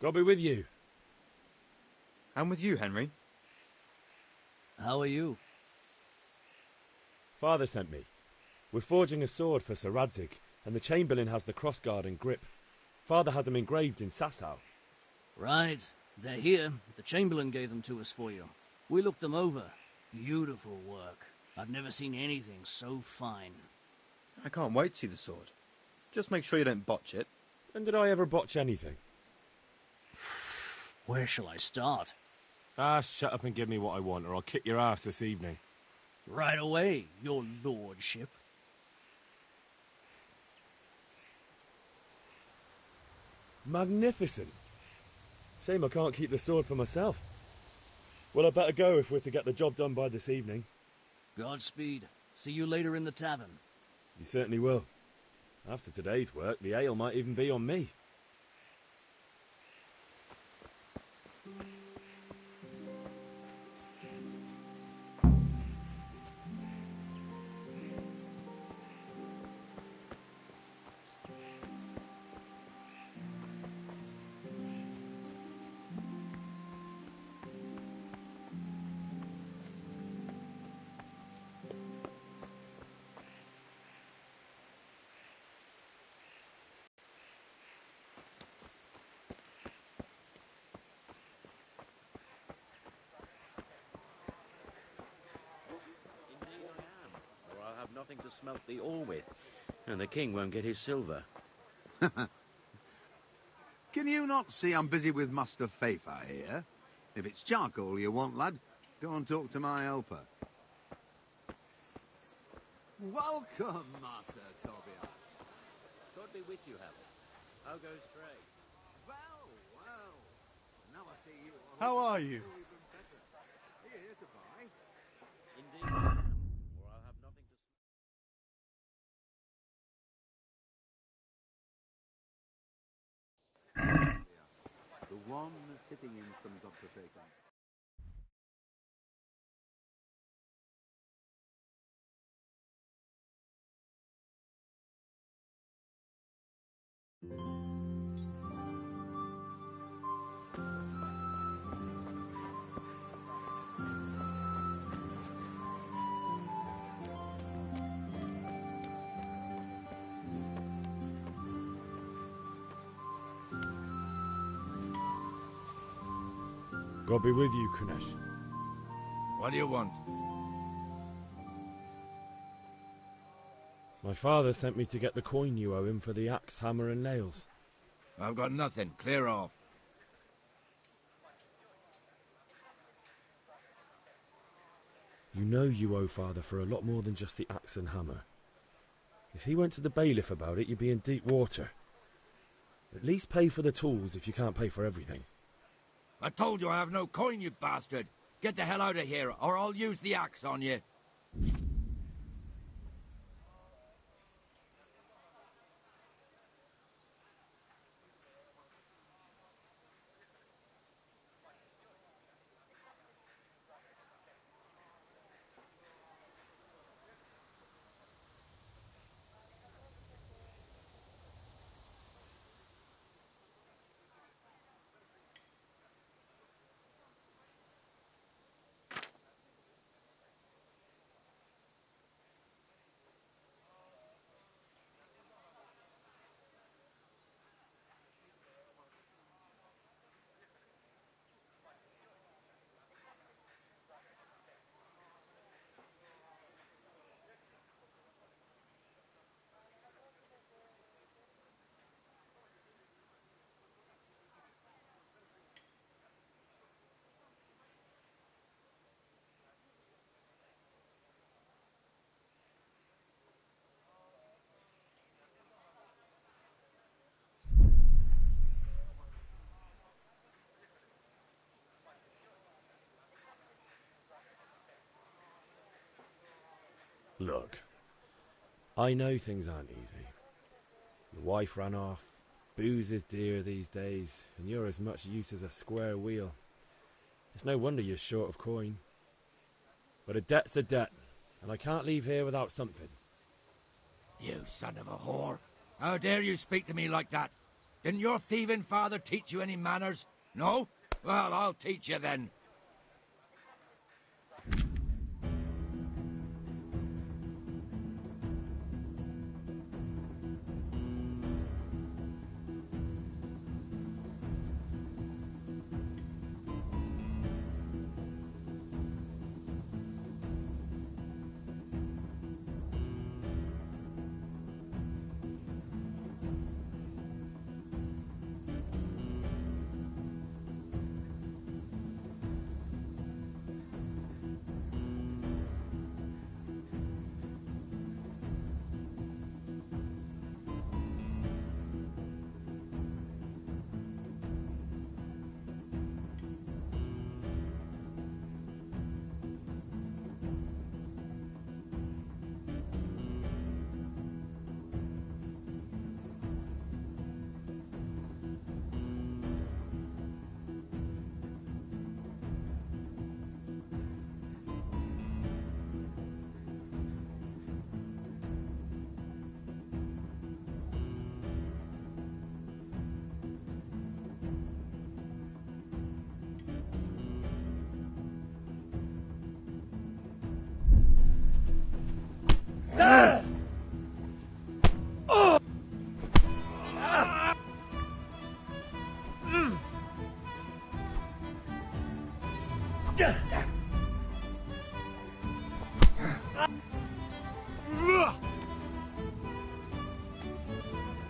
God be with you. And with you, Henry. How are you? Father sent me. We're forging a sword for Sir Radzig, and the Chamberlain has the crossguard and grip. Father had them engraved in Sasau. Right. They're here. The Chamberlain gave them to us for you. We looked them over. Beautiful work. I've never seen anything so fine. I can't wait to see the sword. Just make sure you don't botch it. When did I ever botch anything? Where shall I start? Ah, shut up and give me what I want, or I'll kick your ass this evening. Right away, your lordship. Magnificent. Shame I can't keep the sword for myself. Well, I better go if we're to get the job done by this evening. Godspeed. See you later in the tavern. You certainly will. After today's work, the ale might even be on me. Nothing to smelt the ore with, and the king won't get his silver. Can you not see I'm busy with Master Fafa here? If it's charcoal you want, lad, go and talk to my helper. Welcome, Master Tobias. God be with you, Harold. How goes trade? Well, well. Now I see you. How are you? Are you here to buy? Indeed I am, or I'll have nothing to... The one sitting in some godforsaken. God be with you, Kunesh. What do you want? My father sent me to get the coin you owe him for the axe, hammer and nails. I've got nothing. Clear off. You know you owe father for a lot more than just the axe and hammer. If he went to the bailiff about it, you'd be in deep water. At least pay for the tools if you can't pay for everything. I told you I have no coin, you bastard. Get the hell out of here, or I'll use the axe on you. Look, I know things aren't easy. Your wife ran off, booze is dear these days, and you're as much use as a square wheel. It's no wonder you're short of coin. But a debt's a debt, and I can't leave here without something. You son of a whore. How dare you speak to me like that? Didn't your thieving father teach you any manners? No? Well, I'll teach you then.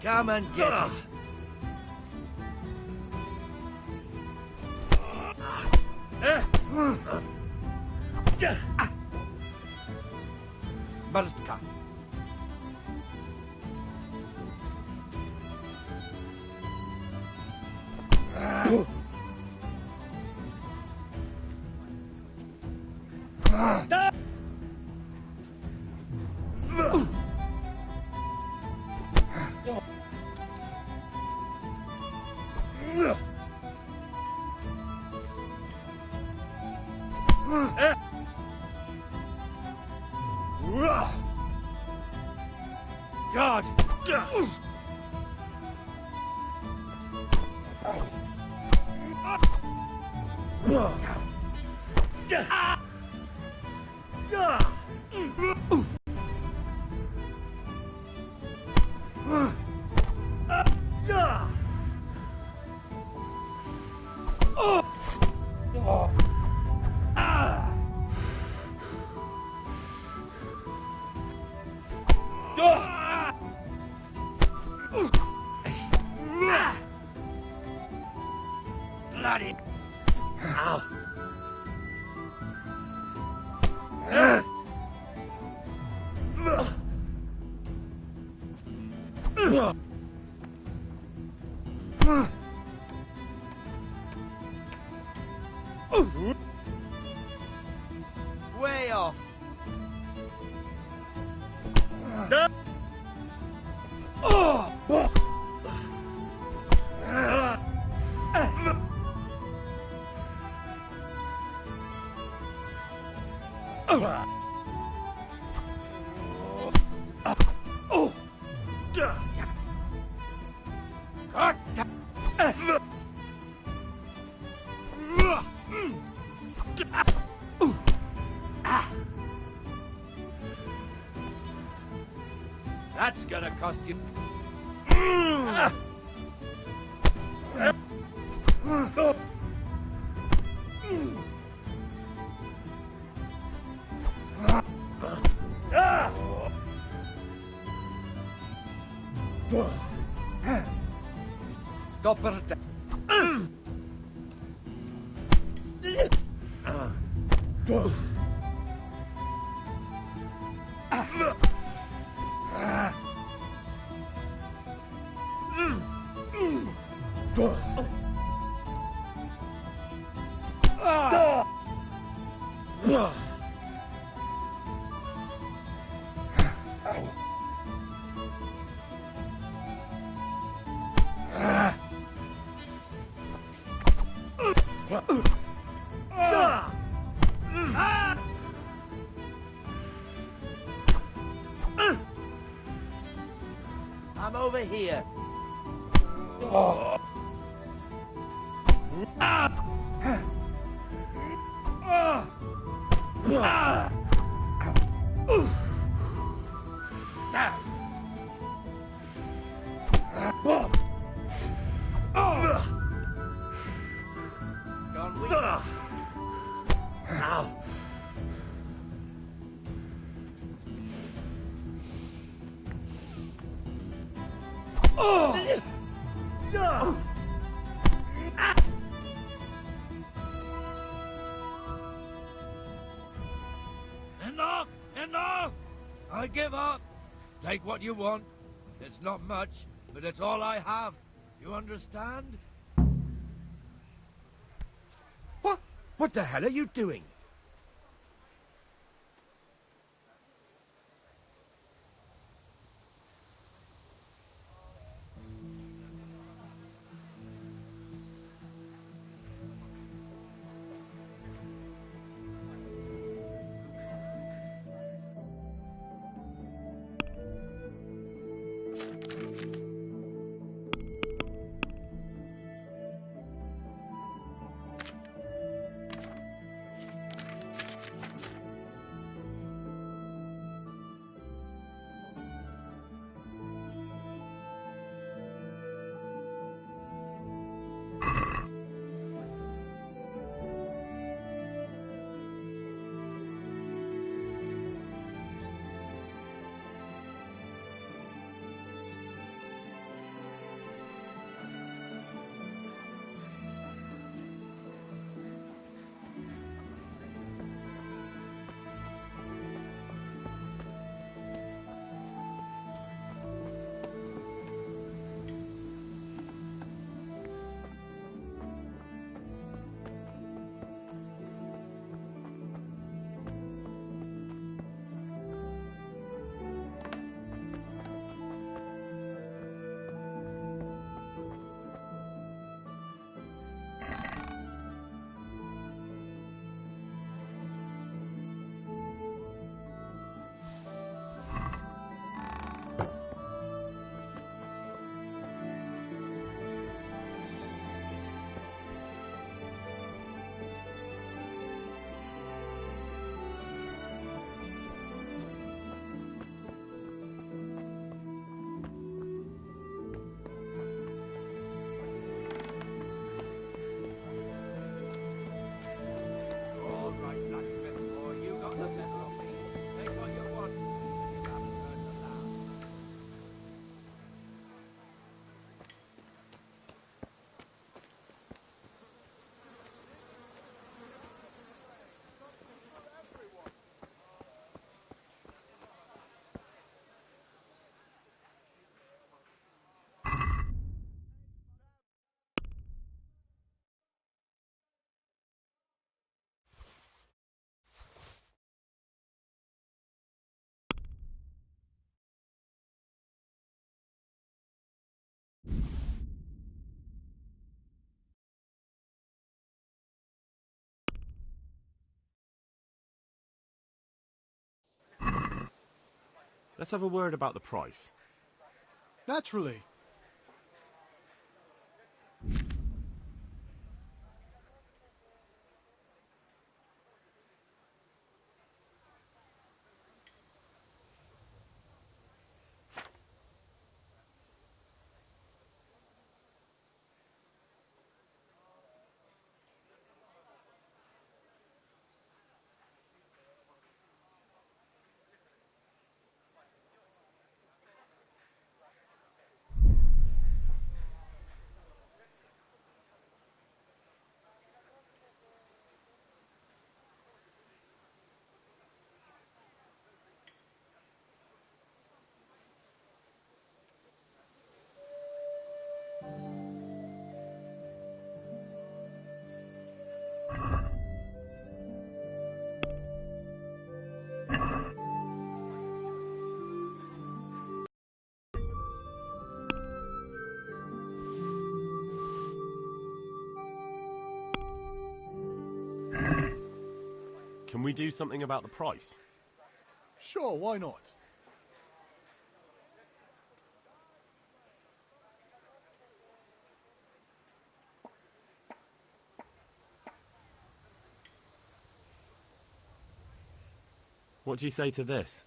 Come and get it. Bartka. God! Bloody! Ow! Way off. That's gonna cost you. Dopperte. I'm over here. Enough! Enough! I give up. Take what you want. It's not much, but it's all I have. You understand? What? What the hell are you doing? Let's have a word about the price. Naturally. Can we do something about the price? Sure, why not? What do you say to this?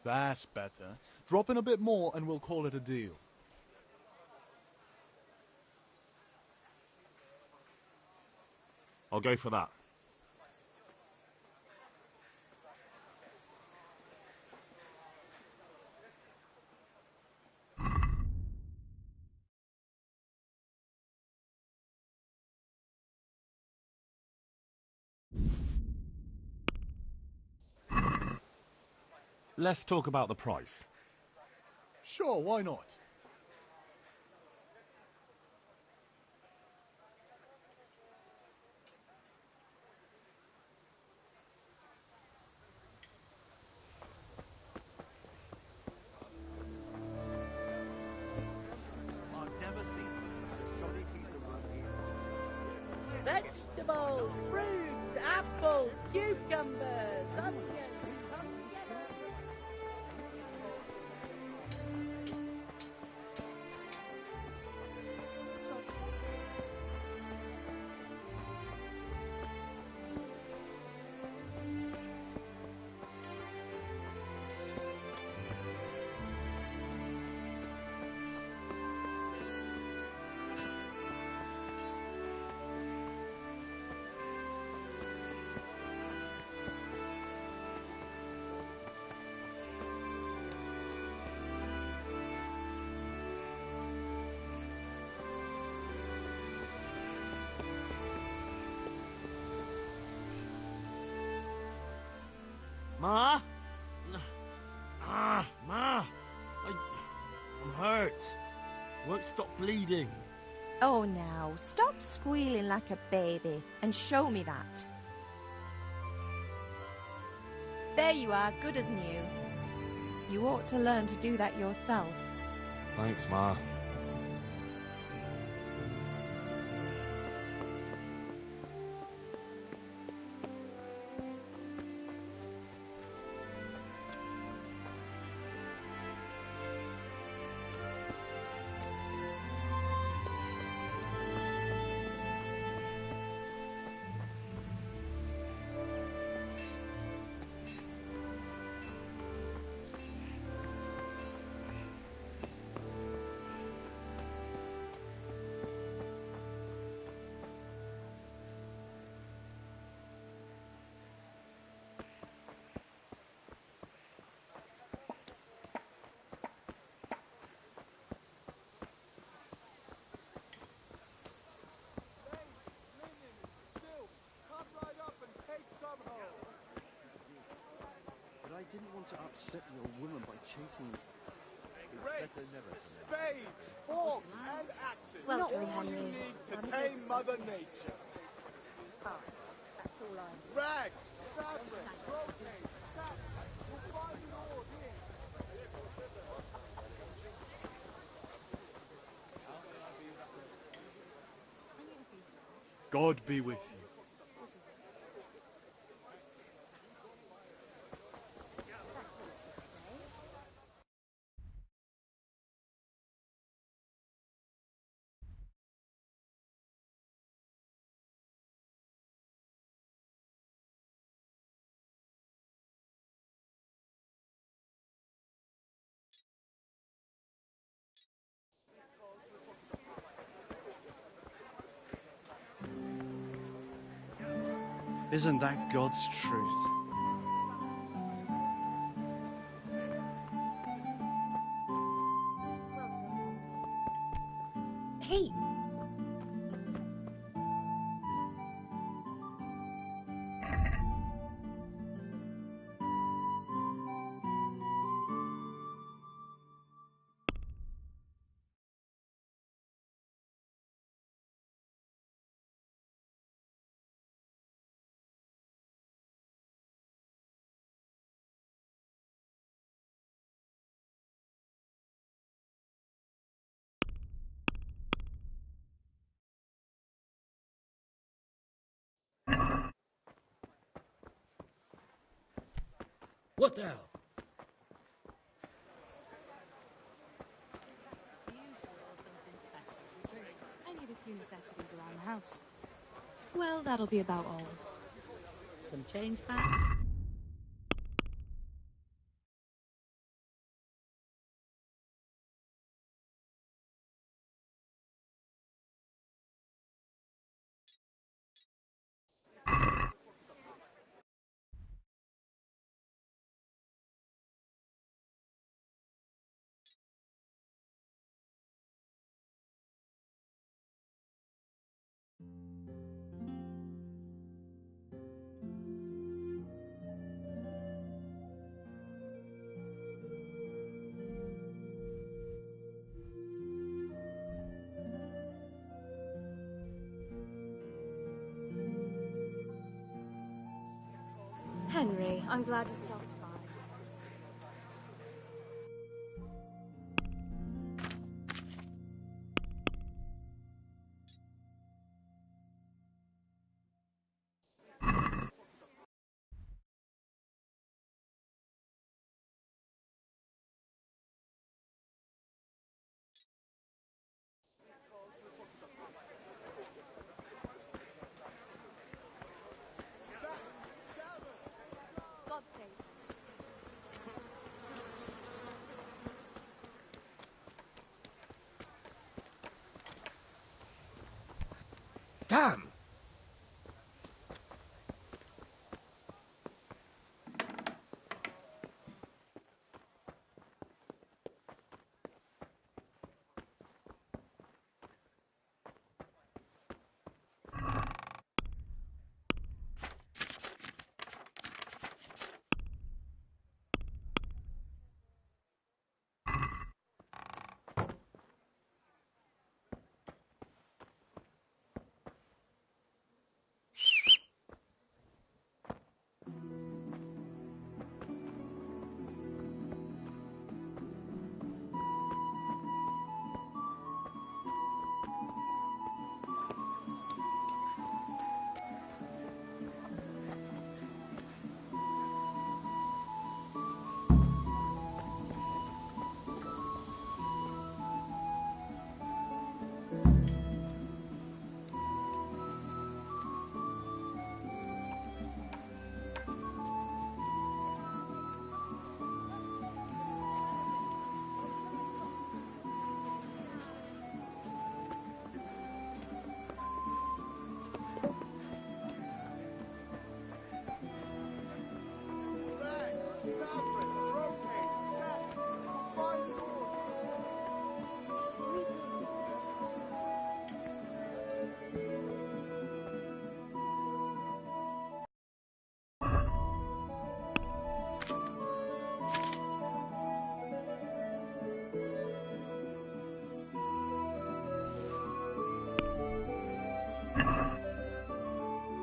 That's better. Drop in a bit more and we'll call it a deal. I'll go for that. Let's talk about the price. Sure, why not? I've never seen such a shoddy piece of work here. Vegetables, fruits, apples, cucumbers, onions, pumpkins. Ma? Ma! I'm hurt. Won't stop bleeding. Oh, now, stop squealing like a baby and show me that. There you are, good as new. You ought to learn to do that yourself. Thanks, Ma. But I didn't want to upset your woman by chasing you. Spades, forks, and axes. Well, Not Johnny, all you Henry. need to tame Mother Nature. That's all I Rags, fabric, brocade, sacks. You'll find it all here. God be with you. Isn't that God's truth? Hey! What the hell? I need a few necessities around the house. Well, that'll be about all. Some change back. worry. I'm glad you stopped by. God save you. Damn!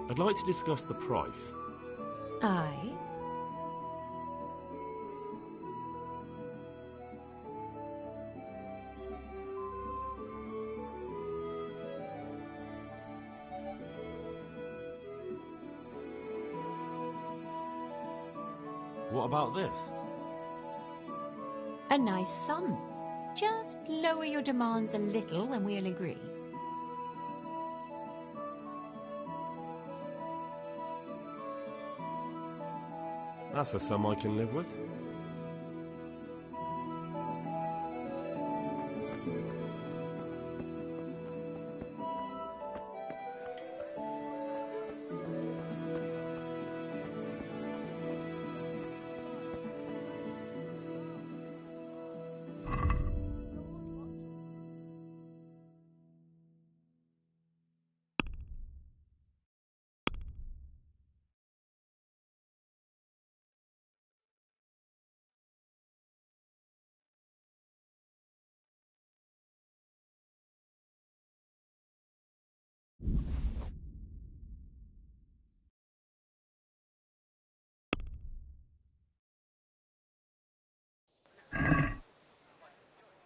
I'd like to discuss the price. Aye. What about this? A nice sum. Just lower your demands a little and we'll agree. That's a sum I can live with.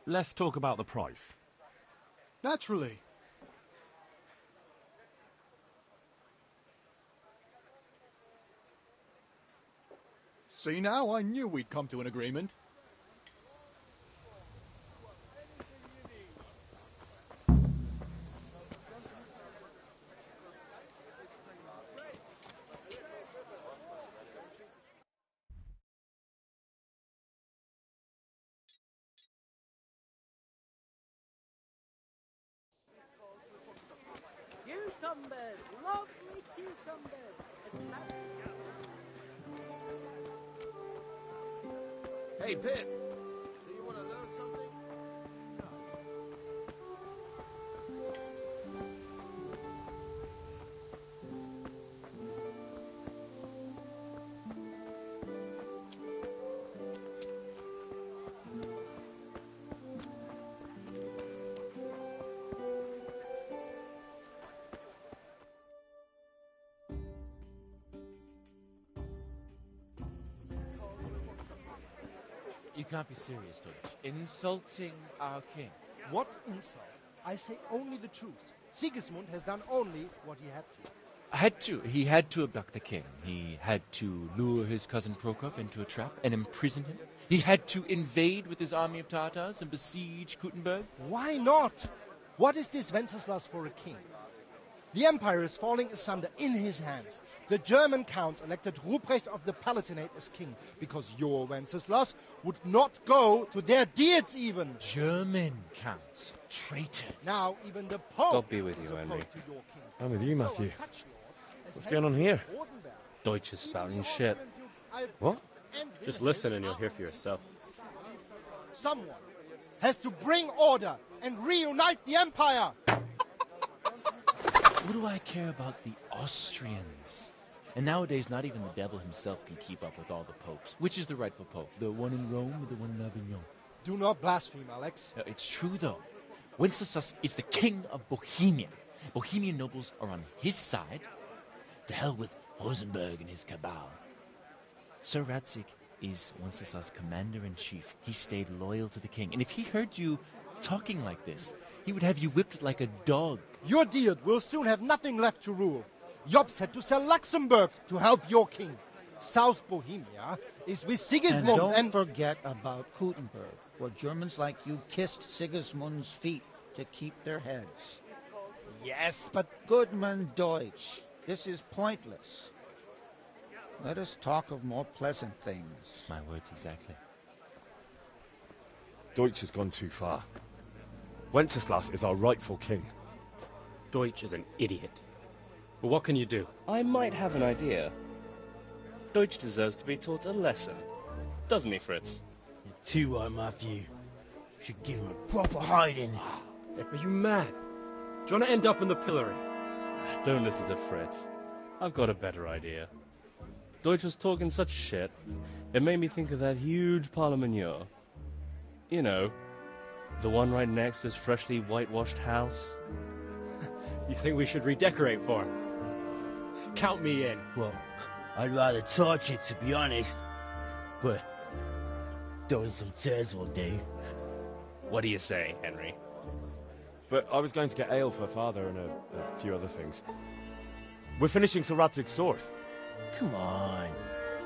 Let's talk about the price. Naturally. See now, I knew we'd come to an agreement. Cucumbers, lovely cucumbers. Hey, Pip! Do you want to learn something? You can't be serious, Deutsch. Insulting our king. What insult? I say only the truth. Sigismund has done only what he had to. He had to abduct the king. He had to lure his cousin Prokop into a trap and imprison him. He had to invade with his army of Tartars and besiege Kuttenberg. Why not? What is this Wenceslas for a king? The empire is falling asunder in his hands. The German counts elected Ruprecht of the Palatinate as king because your Wenceslas would not go to their deeds even. German counts. Traitors. Now even the Pope God be with you, Henry. I'm with you, Matthew. What's going on here? Deutsch is spouting shit. What? Just listen and you'll hear for yourself. Someone has to bring order and reunite the empire. What do I care about the Austrians? And nowadays, not even the devil himself can keep up with all the popes. Which is the rightful pope? The one in Rome or the one in Avignon? Do not blaspheme, Alex. No, it's true, though. Wenceslas is the king of Bohemia. Bohemian nobles are on his side. To hell with Rosenberg and his cabal. Sir Radzig is Wenceslas' commander-in-chief. He stayed loyal to the king. And if he heard you talking like this, he would have you whipped like a dog. Your Diet will soon have nothing left to rule. Jobst had to sell Luxembourg to help your king. South Bohemia is with Sigismund and don't forget about Kuttenberg, where Germans like you kissed Sigismund's feet to keep their heads. Yes, but Goodman Deutsch, this is pointless. Let us talk of more pleasant things. My words exactly. Deutsch has gone too far. Wenceslas is our rightful king. Deutsch is an idiot. But what can you do? I might have an idea. Deutsch deserves to be taught a lesson. Doesn't he, Fritz? You're too right, Matthew. Should give him a proper hiding. Are you mad? Do you want to end up in the pillory? Don't listen to Fritz. I've got a better idea. Deutsch was talking such shit, it made me think of that huge parliament. You know, the one right next to his freshly whitewashed house. You think we should redecorate for him? Count me in. Well, I'd rather torch it, to be honest. But throwing some tears will do. What do you say, Henry? But I was going to get ale for father and a few other things. We're finishing Sir Radzig's sword. Come on.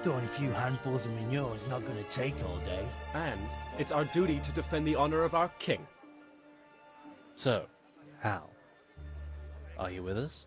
Throwing a few handfuls of manure is not going to take all day. And it's our duty to defend the honor of our king. So, Hal, are you with us?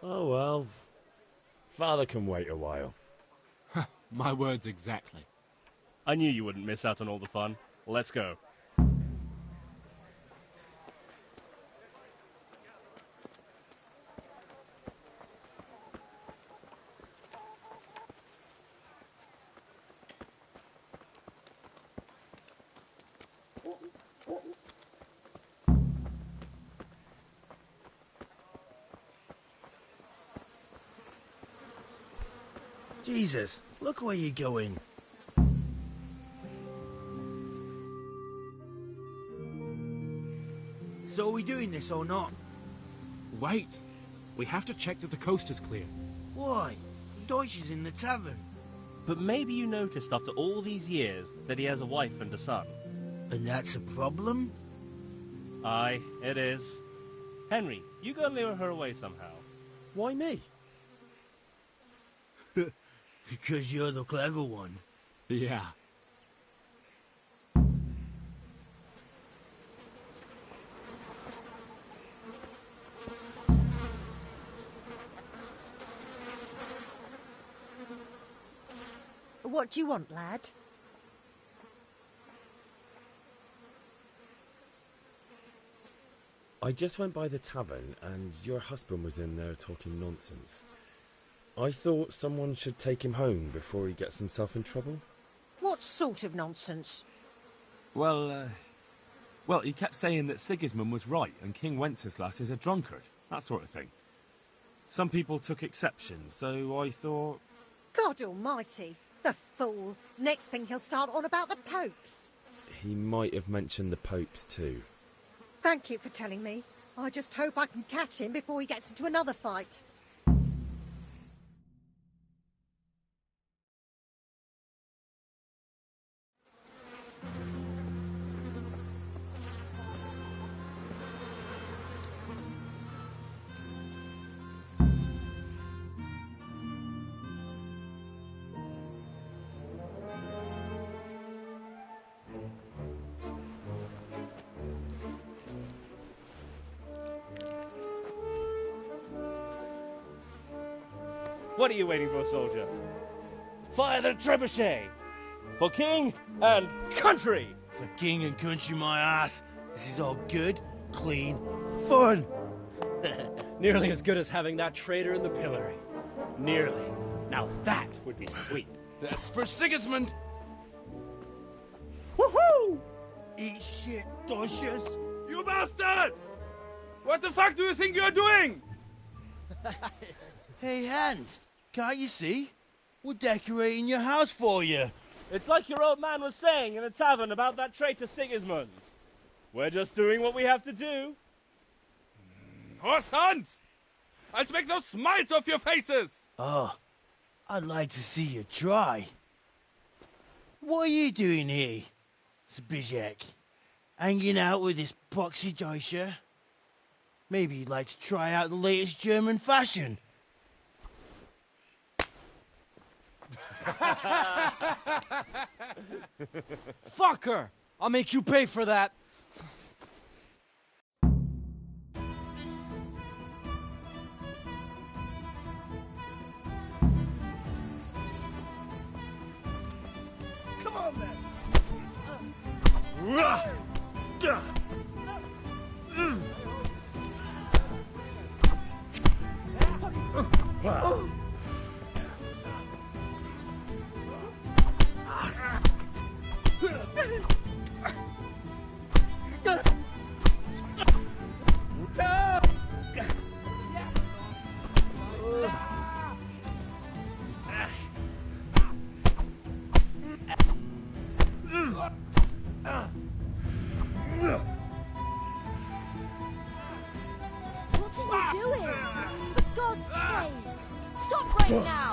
Oh well, father can wait a while. My words exactly. I knew you wouldn't miss out on all the fun. Let's go. Jesus, look where you're going. So are we doing this or not? Wait. We have to check that the coast is clear. Why? Deutsch is in the tavern. But maybe you noticed after all these years that he has a wife and a son. And that's a problem? Aye, it is. Henry, you go and lure her away somehow. Why me? Because you're the clever one. Yeah. What do you want, lad? I just went by the tavern and your husband was in there talking nonsense. I thought someone should take him home before he gets himself in trouble. What sort of nonsense? Well, Well, he kept saying that Sigismund was right and King Wenceslas is a drunkard, that sort of thing. Some people took exception, so I thought... God almighty, the fool. Next thing he'll start on about the popes. He might have mentioned the popes too. Thank you for telling me. I just hope I can catch him before he gets into another fight. What are you waiting for, soldier? Fire the trebuchet! For king and country! For king and country, my ass. This is all good, clean, fun. Nearly as good as having that traitor in the pillory. Nearly. Now that would be sweet. That's for Sigismund. Woohoo! Eat shit, Docious. You bastards! What the fuck do you think you're doing? Hey, Hans, can't you see? We're decorating your house for you. It's like your old man was saying in the tavern about that traitor Sigismund. We're just doing what we have to do. Oh, sons! I'll make those smiles off your faces! Oh, I'd like to see you try. What are you doing here, Zbyszek? Hanging out with this poxy Deutscher? Maybe you'd like to try out the latest German fashion. Fuck her! I'll make you pay for that. Come on, then! What are you doing? For God's sake! Stop right now!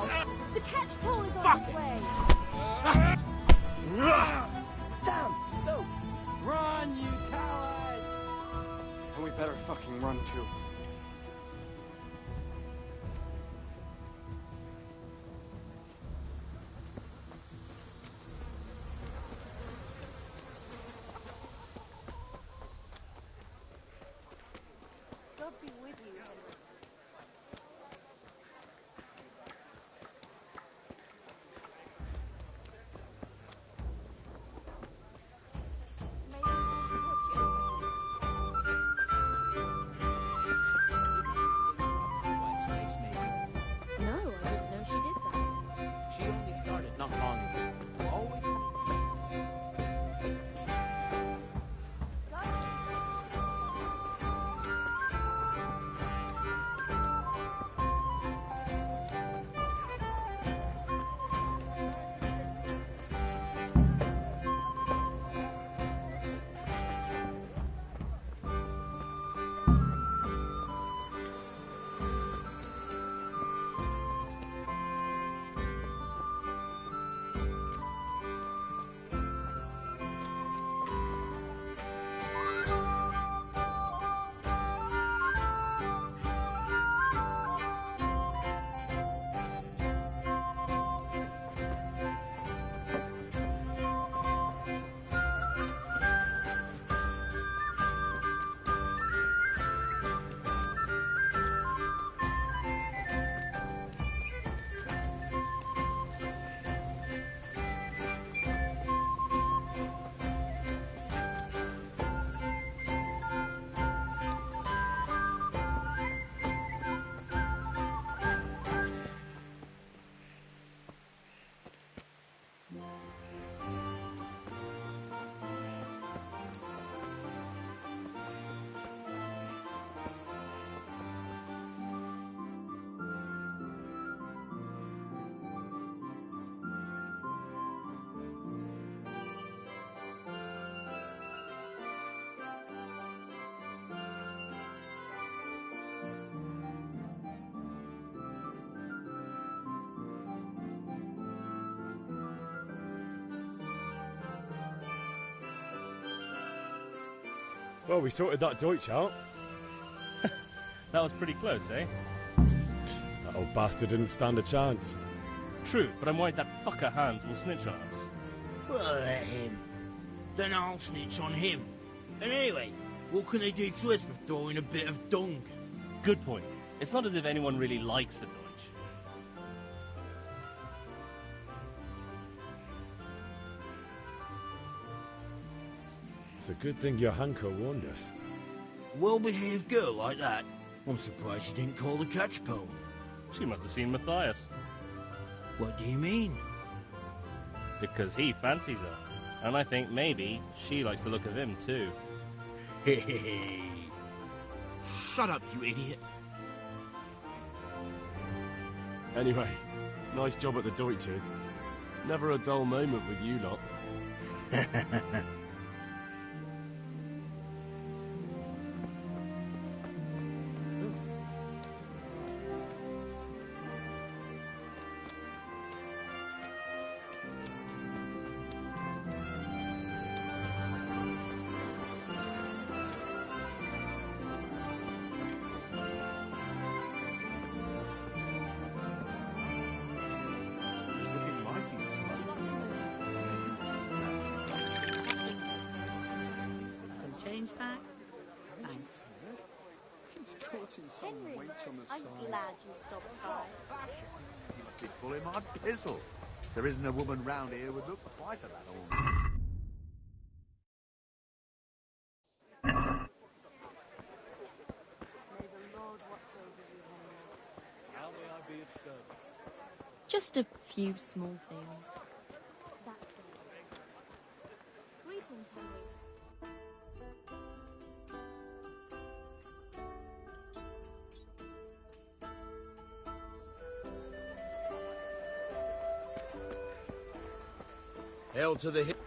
The catch pole is on its way! Damn! Let's go! Run, you coward! And we better fucking run too. God be with you, Henry. Well, we sorted that Deutsch out. That was pretty close, eh? That old bastard didn't stand a chance. True, but I'm worried that fucker Hans will snitch on us. Well, let him. Then I'll snitch on him. And anyway, what can they do to us for throwing a bit of dung? Good point. It's not as if anyone really likes the Deutsch. It's a good thing your Hanko warned us. Well-behaved girl like that. I'm surprised she didn't call the catch pole. She must have seen Matthias. What do you mean? Because he fancies her. And I think maybe she likes the look of him too. Hey. Shut up, you idiot. Anyway, nice job at the Deutsches. Never a dull moment with you lot. Looking mighty smug. Some change back? Thanks. He's caught in some Henry, wench on the I'm side. glad you stopped by. You must be pulling my pizzle. There isn't a woman round here would look twice at that ornament. How may I be of service? Just a few small things. That's it. Greetings, Henry. Hail to the hip.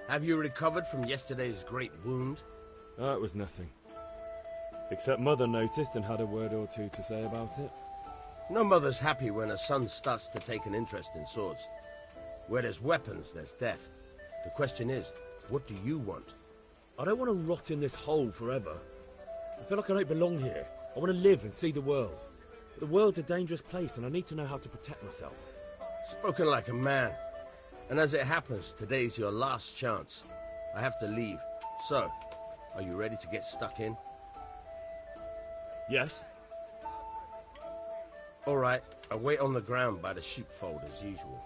Have you recovered from yesterday's great wound? That was nothing. Except Mother noticed and had a word or two to say about it. No mother's happy when her son starts to take an interest in swords. Where there's weapons, there's death. The question is, what do you want? I don't want to rot in this hole forever. I feel like I don't belong here. I want to live and see the world. But the world's a dangerous place and I need to know how to protect myself. Spoken like a man. And as it happens, today's your last chance. I have to leave. So, are you ready to get stuck in? Yes. All right, I'll wait on the ground by the sheepfold as usual.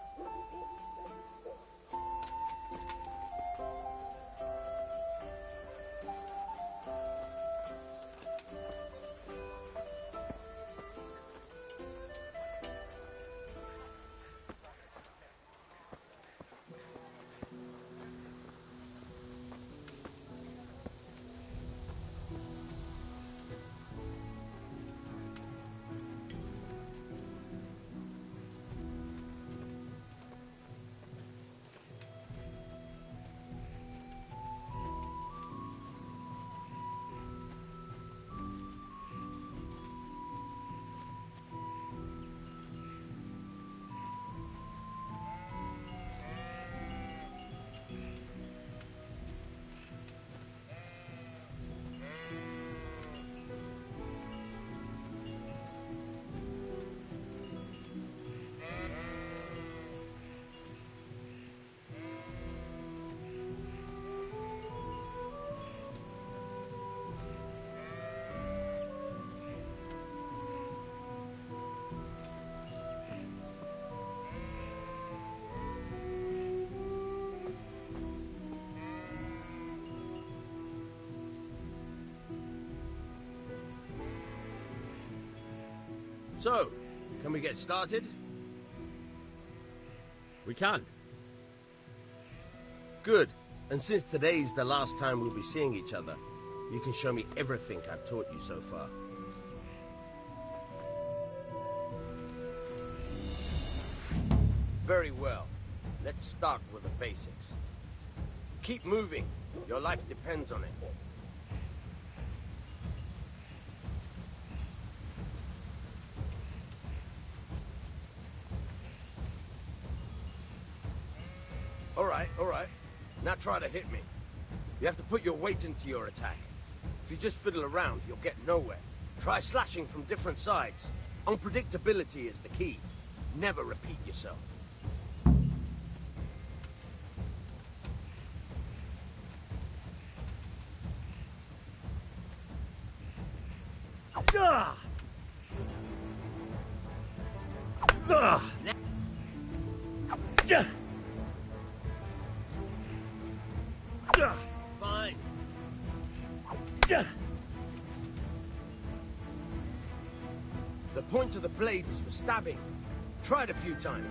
So, can we get started? We can. Good. And since today's the last time we'll be seeing each other, you can show me everything I've taught you so far. Very well. Let's start with the basics. Keep moving. Your life depends on it. All right. Now try to hit me. You have to put your weight into your attack. If you just fiddle around, you'll get nowhere. Try slashing from different sides. Unpredictability is the key. Never repeat yourself. Fine. The point of the blade is for stabbing. Try it a few times.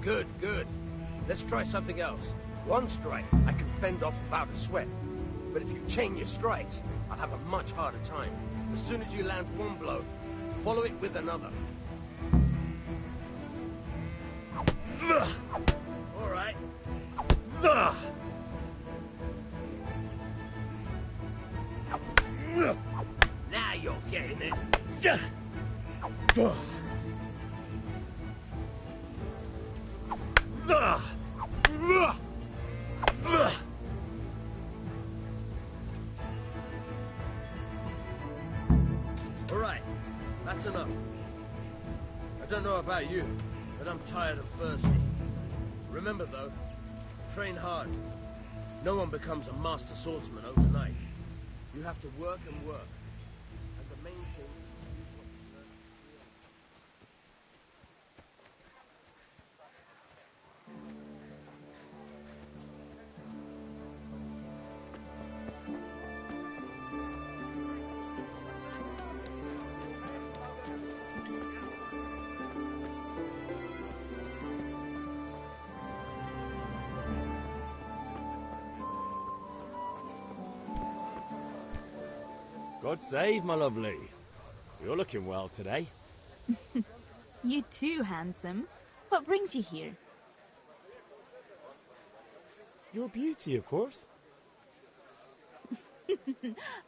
Good, good. Let's try something else. One strike, I can fend off without a sweat. But if you chain your strikes, I'll have a much harder time. As soon as you land one blow, follow it with another. All right. Now you're getting it. All right, that's enough. I don't know about you, but I'm tired and thirsty. Remember though, train hard. No one becomes a master swordsman overnight. You have to work and work. And the main thing is to use what you learn. God save, my lovely. You're looking well today. You too, handsome. What brings you here? Your beauty, of course.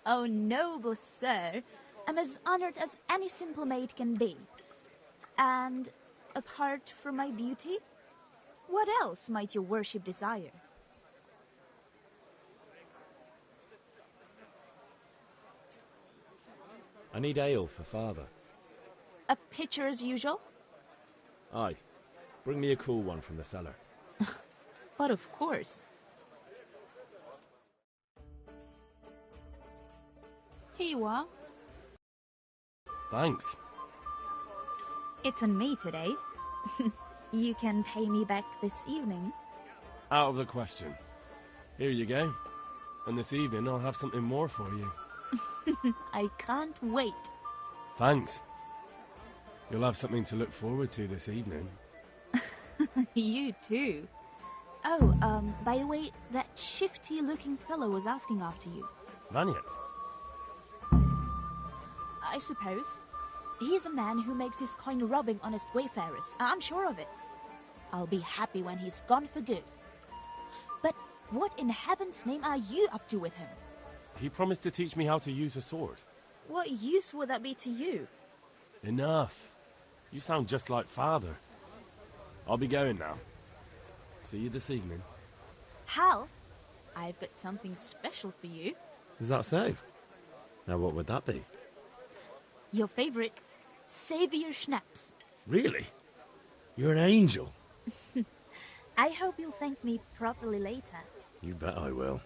Oh, noble sir. I'm as honored as any simple maid can be. And apart from my beauty, what else might your worship desire? I need ale for father. A pitcher as usual? Aye. Bring me a cool one from the cellar. But of course. Here you are. Thanks. It's on me today. You can pay me back this evening. Out of the question. Here you go. And this evening I'll have something more for you. I can't wait. Thanks. You'll have something to look forward to this evening. You too. Oh, by the way, that shifty-looking fellow was asking after you. Vanya? I suppose. He's a man who makes his coin robbing honest wayfarers. I'm sure of it. I'll be happy when he's gone for good. But what in heaven's name are you up to with him? He promised to teach me how to use a sword. What use would that be to you? Enough. You sound just like father. I'll be going now. See you this evening. Hal, I've got something special for you. Is that so? Now what would that be? Your favorite Savior Schnapps. Really? You're an angel. I hope you'll thank me properly later. You bet I will.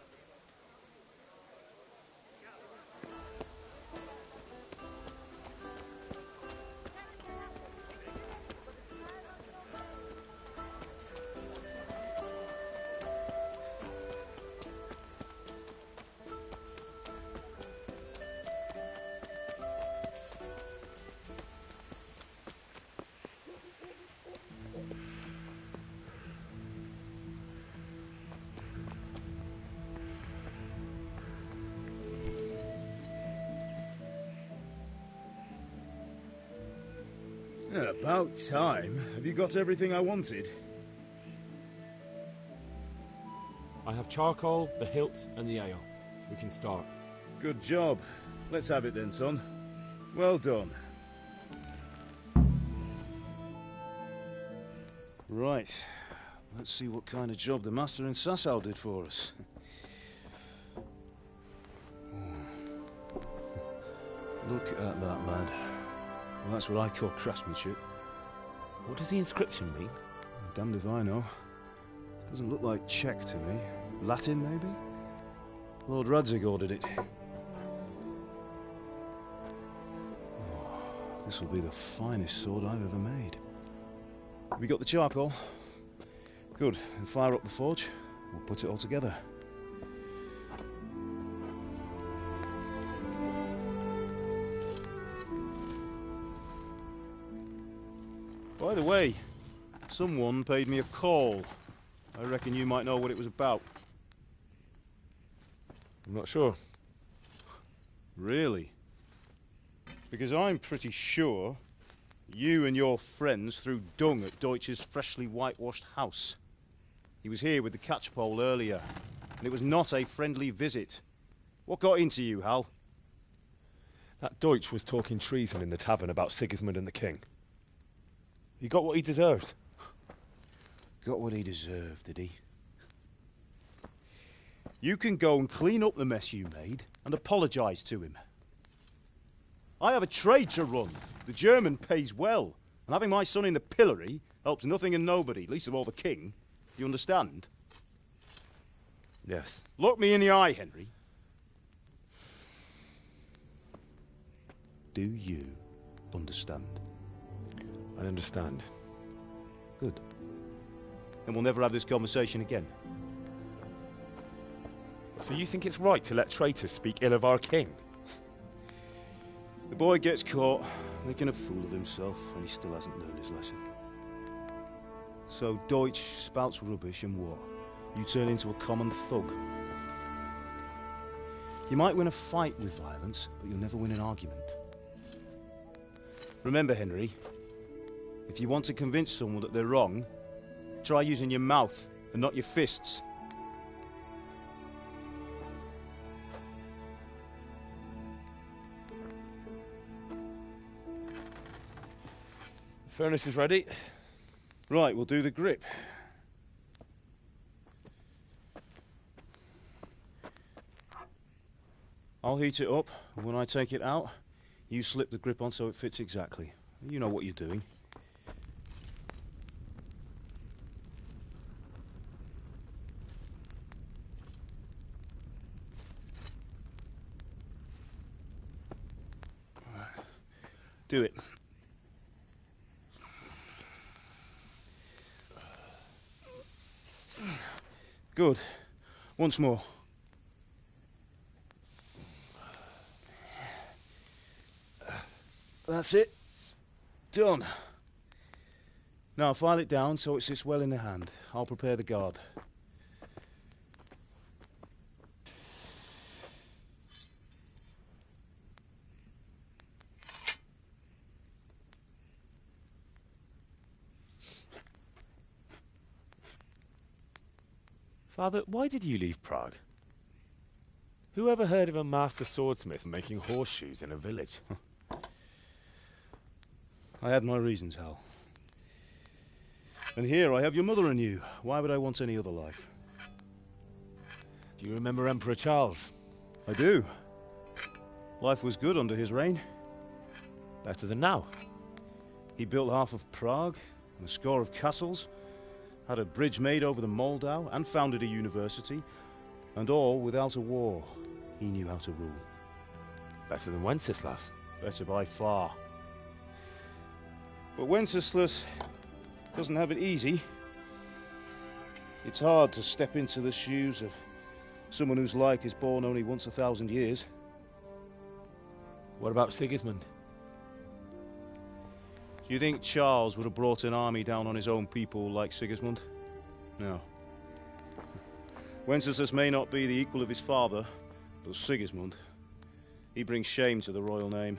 About time. Have you got everything I wanted? I have charcoal, the hilt, and the ale. We can start. Good job. Let's have it then, son. Well done. Right. Let's see what kind of job the master in Sasau did for us. Look at that, lad. Well, that's what I call craftsmanship. What does the inscription mean? Damned if I know. Doesn't look like Czech to me. Latin, maybe? Lord Radzig ordered it. Oh, this will be the finest sword I've ever made. We got the charcoal? Good. Then fire up the forge. We'll put it all together. By the way, someone paid me a call. I reckon you might know what it was about. I'm not sure. Really? Because I'm pretty sure you and your friends threw dung at Deutsch's freshly whitewashed house. He was here with the catchpole earlier, and it was not a friendly visit. What got into you, Hal? That Deutsch was talking treason in the tavern about Sigismund and the king. He got what he deserved. Got what he deserved, did he? You can go and clean up the mess you made and apologise to him. I have a trade to run. The German pays well, and having my son in the pillory helps nothing and nobody, least of all the king. You understand? Yes. Look me in the eye, Henry. Do you understand? I understand. Good. Then we'll never have this conversation again. So you think it's right to let traitors speak ill of our king? The boy gets caught, making a fool of himself, and he still hasn't learned his lesson. So Deutsch spouts rubbish, and what? You turn into a common thug. You might win a fight with violence, but you'll never win an argument. Remember, Henry, if you want to convince someone that they're wrong, try using your mouth and not your fists. The furnace is ready. Right, we'll do the grip. I'll heat it up, and when I take it out, you slip the grip on so it fits exactly. You know what you're doing. Do it. Good. Once more. That's it. Done. Now file it down so it sits well in the hand. I'll prepare the guard. Father, why did you leave Prague? Who ever heard of a master swordsmith making horseshoes in a village? I had my reasons, Hal. And here I have your mother and you. Why would I want any other life? Do you remember Emperor Charles? I do. Life was good under his reign. Better than now. He built half of Prague and a score of castles, had a bridge made over the Moldau, and founded a university, and all without a war. He knew how to rule. Better than Wenceslas. Better by far. But Wenceslas doesn't have it easy. It's hard to step into the shoes of someone whose like is born only once 1,000 years. What about Sigismund? Do you think Charles would have brought an army down on his own people like Sigismund? No. Wenceslas may not be the equal of his father, but Sigismund, he brings shame to the royal name.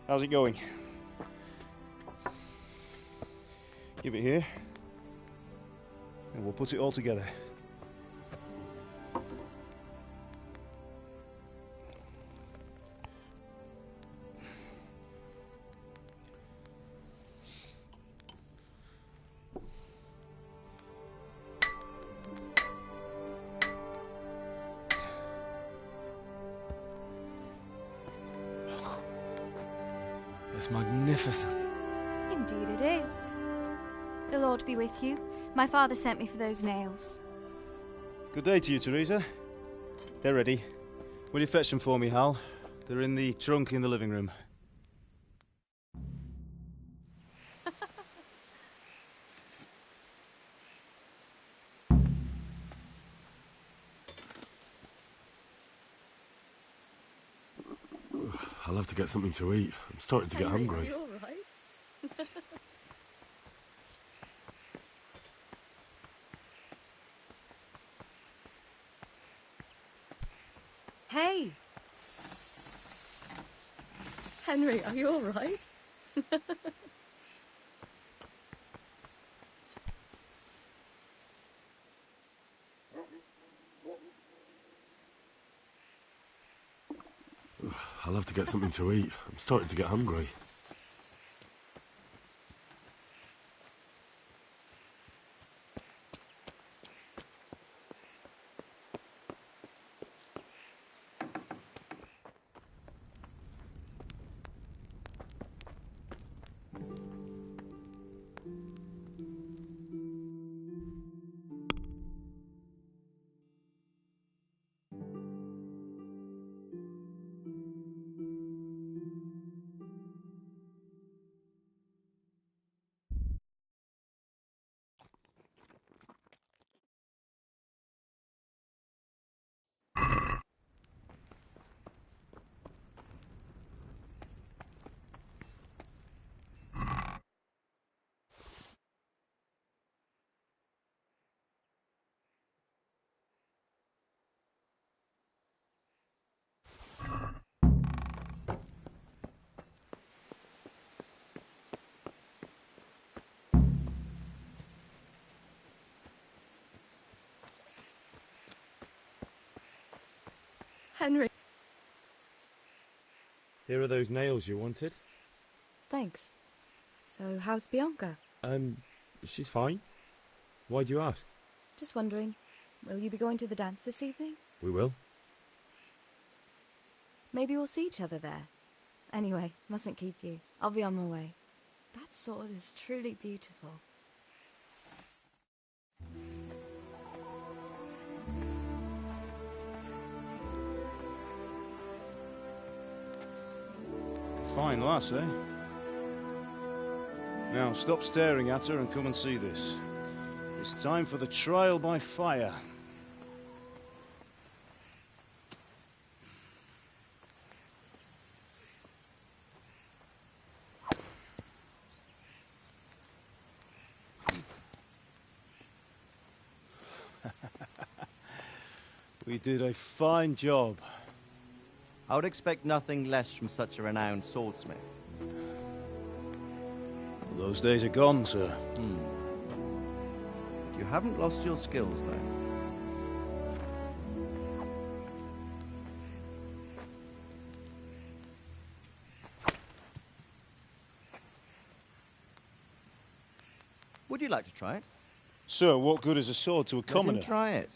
How's it going? Give it here, and we'll put it all together. It's magnificent. Indeed it is. The Lord be with you. My father sent me for those nails. Good day to you, Teresa. They're ready. Will you fetch them for me, Hal? They're in the trunk in the living room. I'll have to get something to eat. I'm starting to get hungry. All right. Hey! Henry, are you all right? I'll have to get something to eat. I'm starting to get hungry. Henry. Here are those nails you wanted. Thanks. So, how's Bianca? She's fine. Why do you ask? Just wondering, will you be going to the dance this evening? We will. Maybe we'll see each other there. Anyway, mustn't keep you. I'll be on my way. That sword is truly beautiful. Fine lass, eh? Now, stop staring at her and come and see this. It's time for the trial by fire. We did a fine job. I would expect nothing less from such a renowned swordsmith. Those days are gone, sir. You haven't lost your skills, though. Would you like to try it? Sir, what good is a sword to a commoner? Let him try it.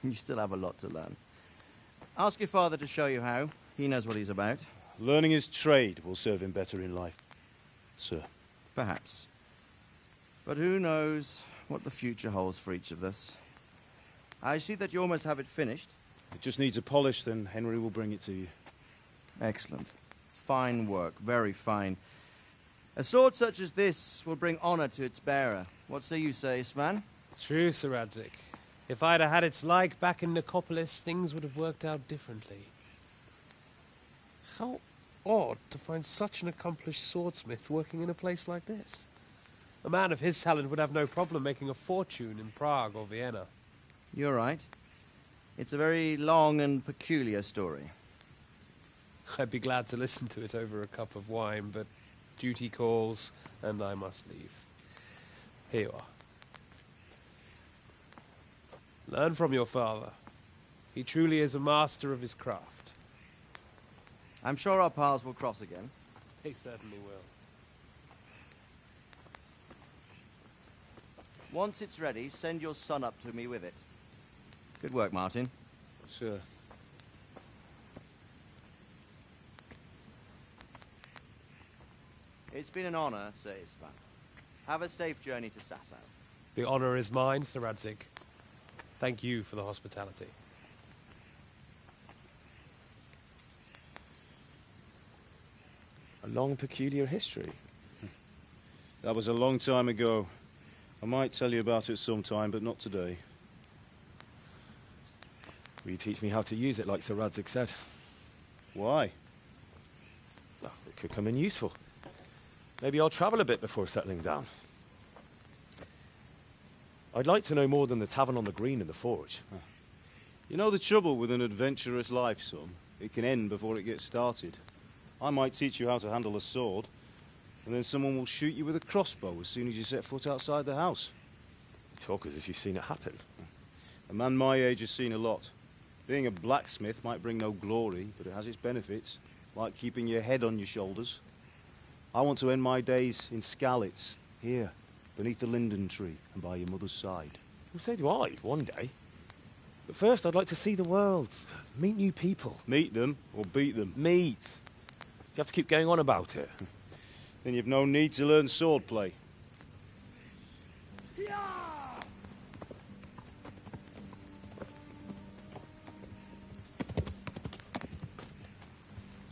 You still have a lot to learn. Ask your father to show you how. He knows what he's about. Learning his trade will serve him better in life, sir. Perhaps. But who knows what the future holds for each of us. I see that you almost have it finished. It just needs a polish, then Henry will bring it to you. Excellent. Fine work, very fine. A sword such as this will bring honor to its bearer. What say you, Svan? True, Sir Radzik. If I'd have had its like back in Nicopolis, things would have worked out differently. How odd to find such an accomplished swordsmith working in a place like this. A man of his talent would have no problem making a fortune in Prague or Vienna. You're right. It's a very long and peculiar story. I'd be glad to listen to it over a cup of wine, but duty calls, and I must leave. Here you are. Learn from your father. He truly is a master of his craft. I'm sure our paths will cross again. They certainly will. Once it's ready, send your son up to me with it. Good work, Martin. Sir. It's been an honor, Sir Istvan. Have a safe journey to Sasau. The honor is mine, Sir Radzig. Thank you for the hospitality. A long, peculiar history. That was a long time ago. I might tell you about it sometime, but not today. Will you teach me how to use it, like Sir Radzig said? Why? Well, it could come in useful. Maybe I'll travel a bit before settling down. I'd like to know more than the tavern on the green and the forge. You know the trouble with an adventurous life, son? It can end before it gets started. I might teach you how to handle a sword, and then someone will shoot you with a crossbow as soon as you set foot outside the house. You talk as if you've seen it happen. A man my age has seen a lot. Being a blacksmith might bring no glory, but it has its benefits, like keeping your head on your shoulders. I want to end my days in Skalitz, here, beneath the linden tree and by your mother's side. Well, so do I, one day. But first, I'd like to see the world, meet new people. Meet them or beat them? Meet. You have to keep going on about it. Then you've no need to learn swordplay.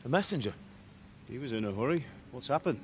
A messenger. He was in a hurry. What's happened?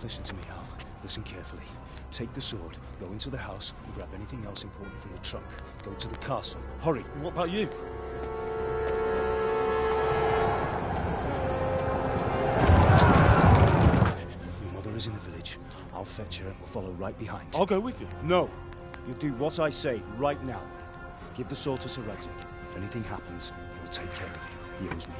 Listen to me, Al. Listen carefully. Take the sword, go into the house, and grab anything else important from the trunk. Go to the castle. Hurry. And what about you? Your mother is in the village. I'll fetch her and we'll follow right behind. I'll go with you. No. You'll do what I say right now. Give the sword to Sir Radzig. If anything happens, he'll take care of you. He owes me.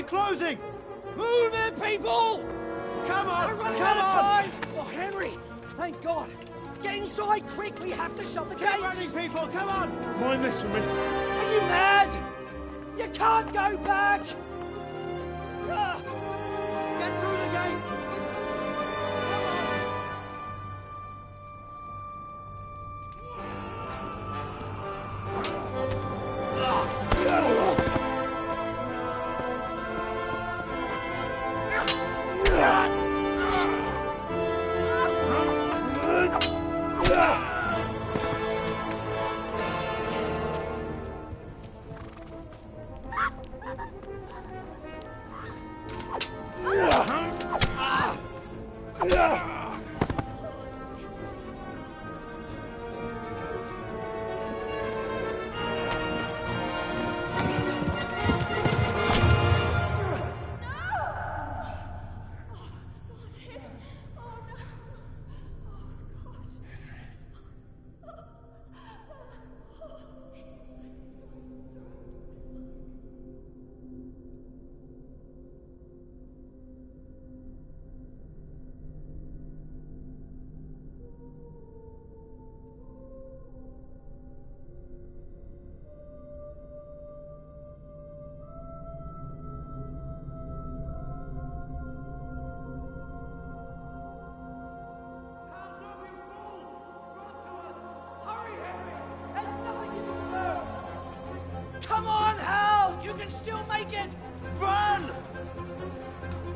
Closing! Move it, people! Come on! Come on! Oh, Henry! Thank God! Get inside, quick! We have to shut the gates! Get running, people! Come on! Mind this for me. Are you mad? You can't go back! Get through the gates!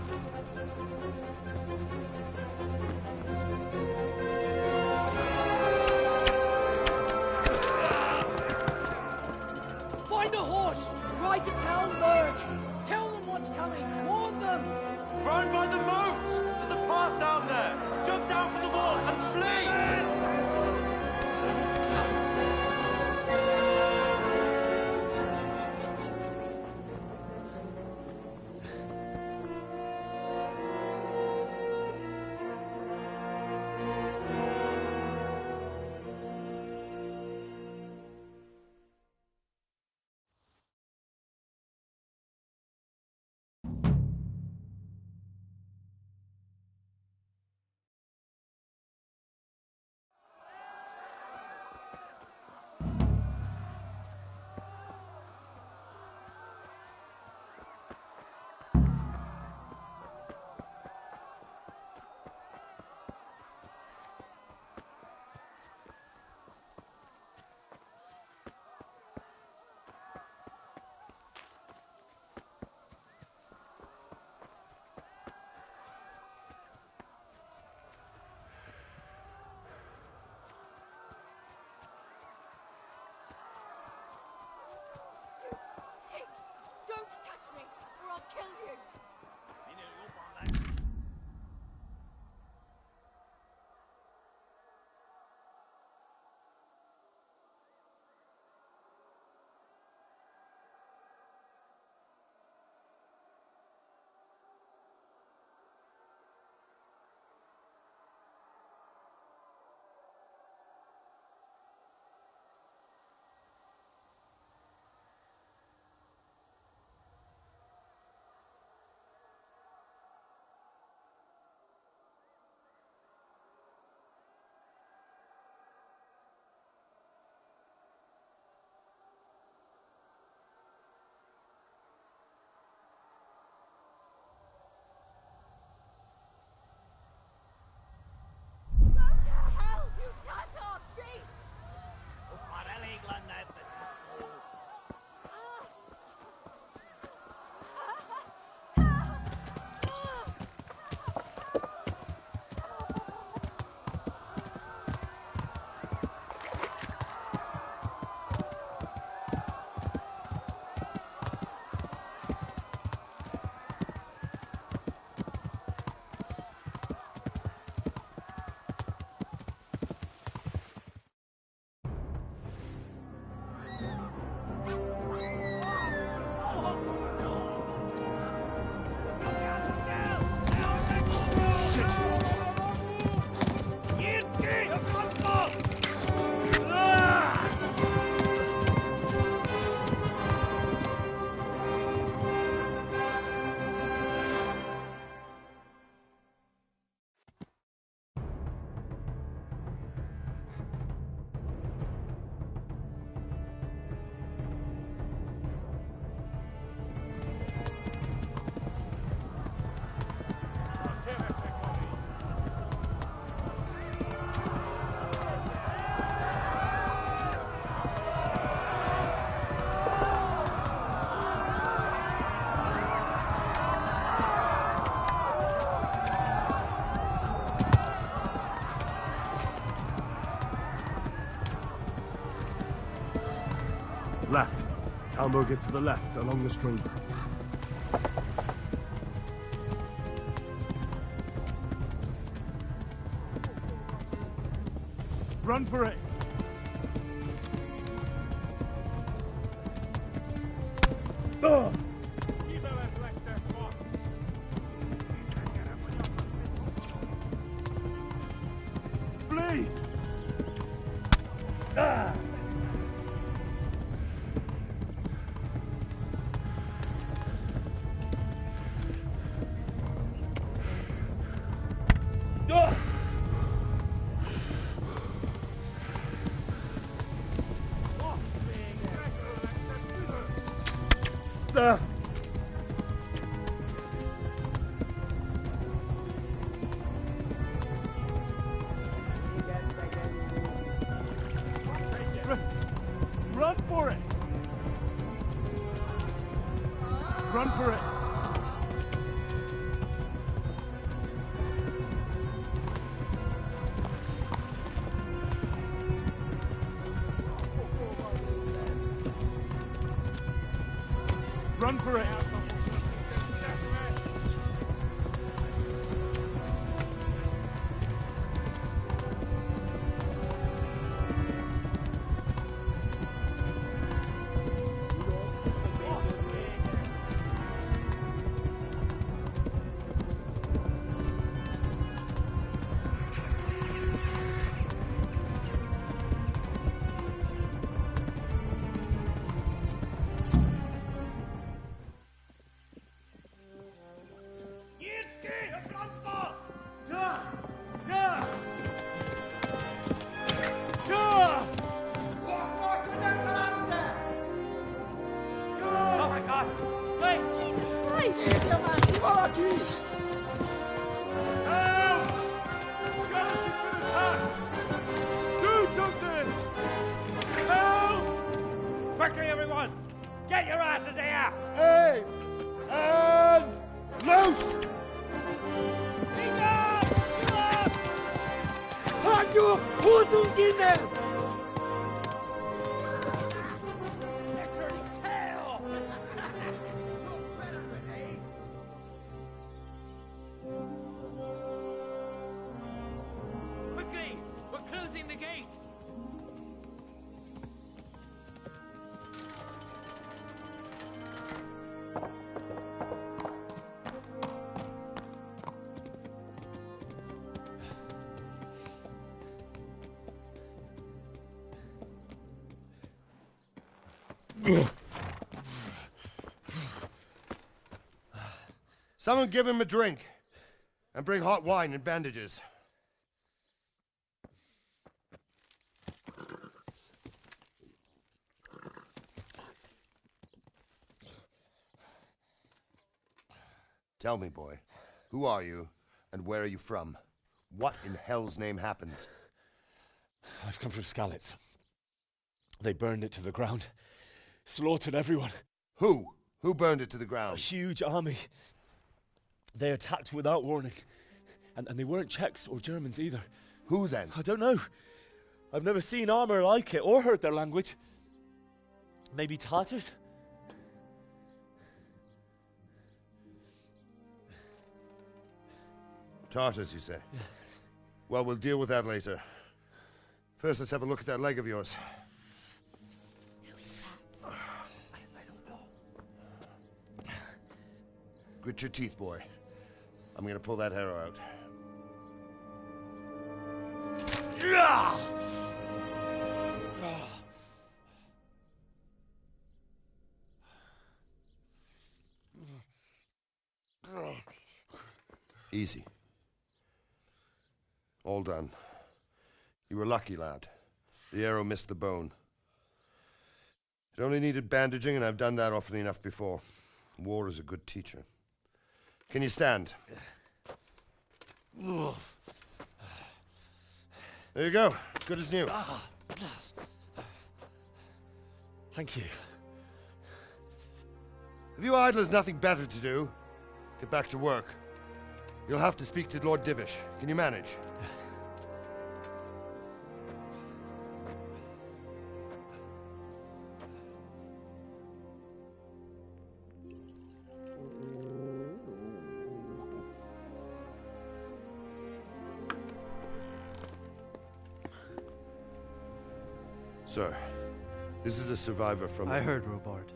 Find a horse! Ride to Talmberg! Tell them what's coming! Warn them! Run by the moat! There's a path down there! Jump down from the wall and flee! Don't touch me, or I'll kill you! Left. Talmberg is to the left, along the stream. Run for it! Ugh! Flee! Ah! Run for it! Run for it! Quickly, everyone! Get your asses here! Hey! And loose! Quickly! We're closing the gate! Someone give him a drink. And bring hot wine and bandages. Tell me, boy, who are you and where are you from? What in hell's name happened? I've come from Skalitz. They burned it to the ground. Slaughtered everyone. Who? Who burned it to the A ground? huge army. They attacked without warning. And they weren't Czechs or Germans either. Who then? I don't know. I've never seen armor like it or heard their language. Maybe Tatars? Tartars, you say? Well, we'll deal with that later. First, let's have a look at that leg of yours. I don't know. Grit your teeth, boy. I'm gonna pull that arrow out. Easy. All done. You were lucky, lad. The arrow missed the bone. It only needed bandaging, and I've done that often enough before. War is a good teacher. Can you stand? There you go. Good as new. Thank you. If you idlers nothing better to do, get back to work. You'll have to speak to Lord Divish. Can you manage? Sir, this is a survivor from... I heard, Robard.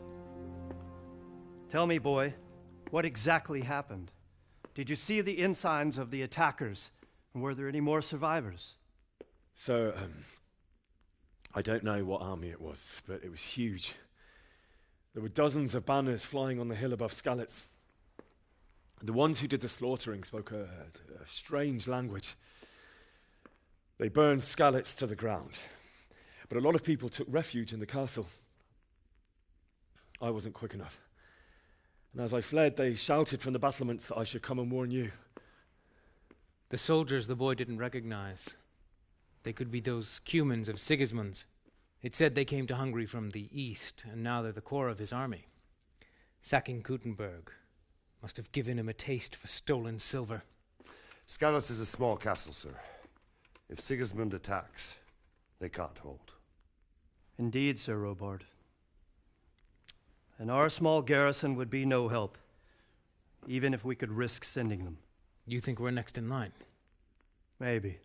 Tell me, boy, what exactly happened? Did you see the ensigns of the attackers? And were there any more survivors? So, I don't know what army it was, but it was huge. There were dozens of banners flying on the hill above Skalitz. The ones who did the slaughtering spoke a strange language. They burned Skalitz to the ground. But a lot of people took refuge in the castle. I wasn't quick enough. And as I fled, they shouted from the battlements that I should come and warn you. The soldiers the boy didn't recognize. They could be those Cumans of Sigismund's. It said they came to Hungary from the east, and now they're the core of his army. Sacking Kuttenberg must have given him a taste for stolen silver. Skalitz is a small castle, sir. If Sigismund attacks, they can't hold. Indeed, Sir Robard. And our small garrison would be no help, even if we could risk sending them. You think we're next in line? Maybe.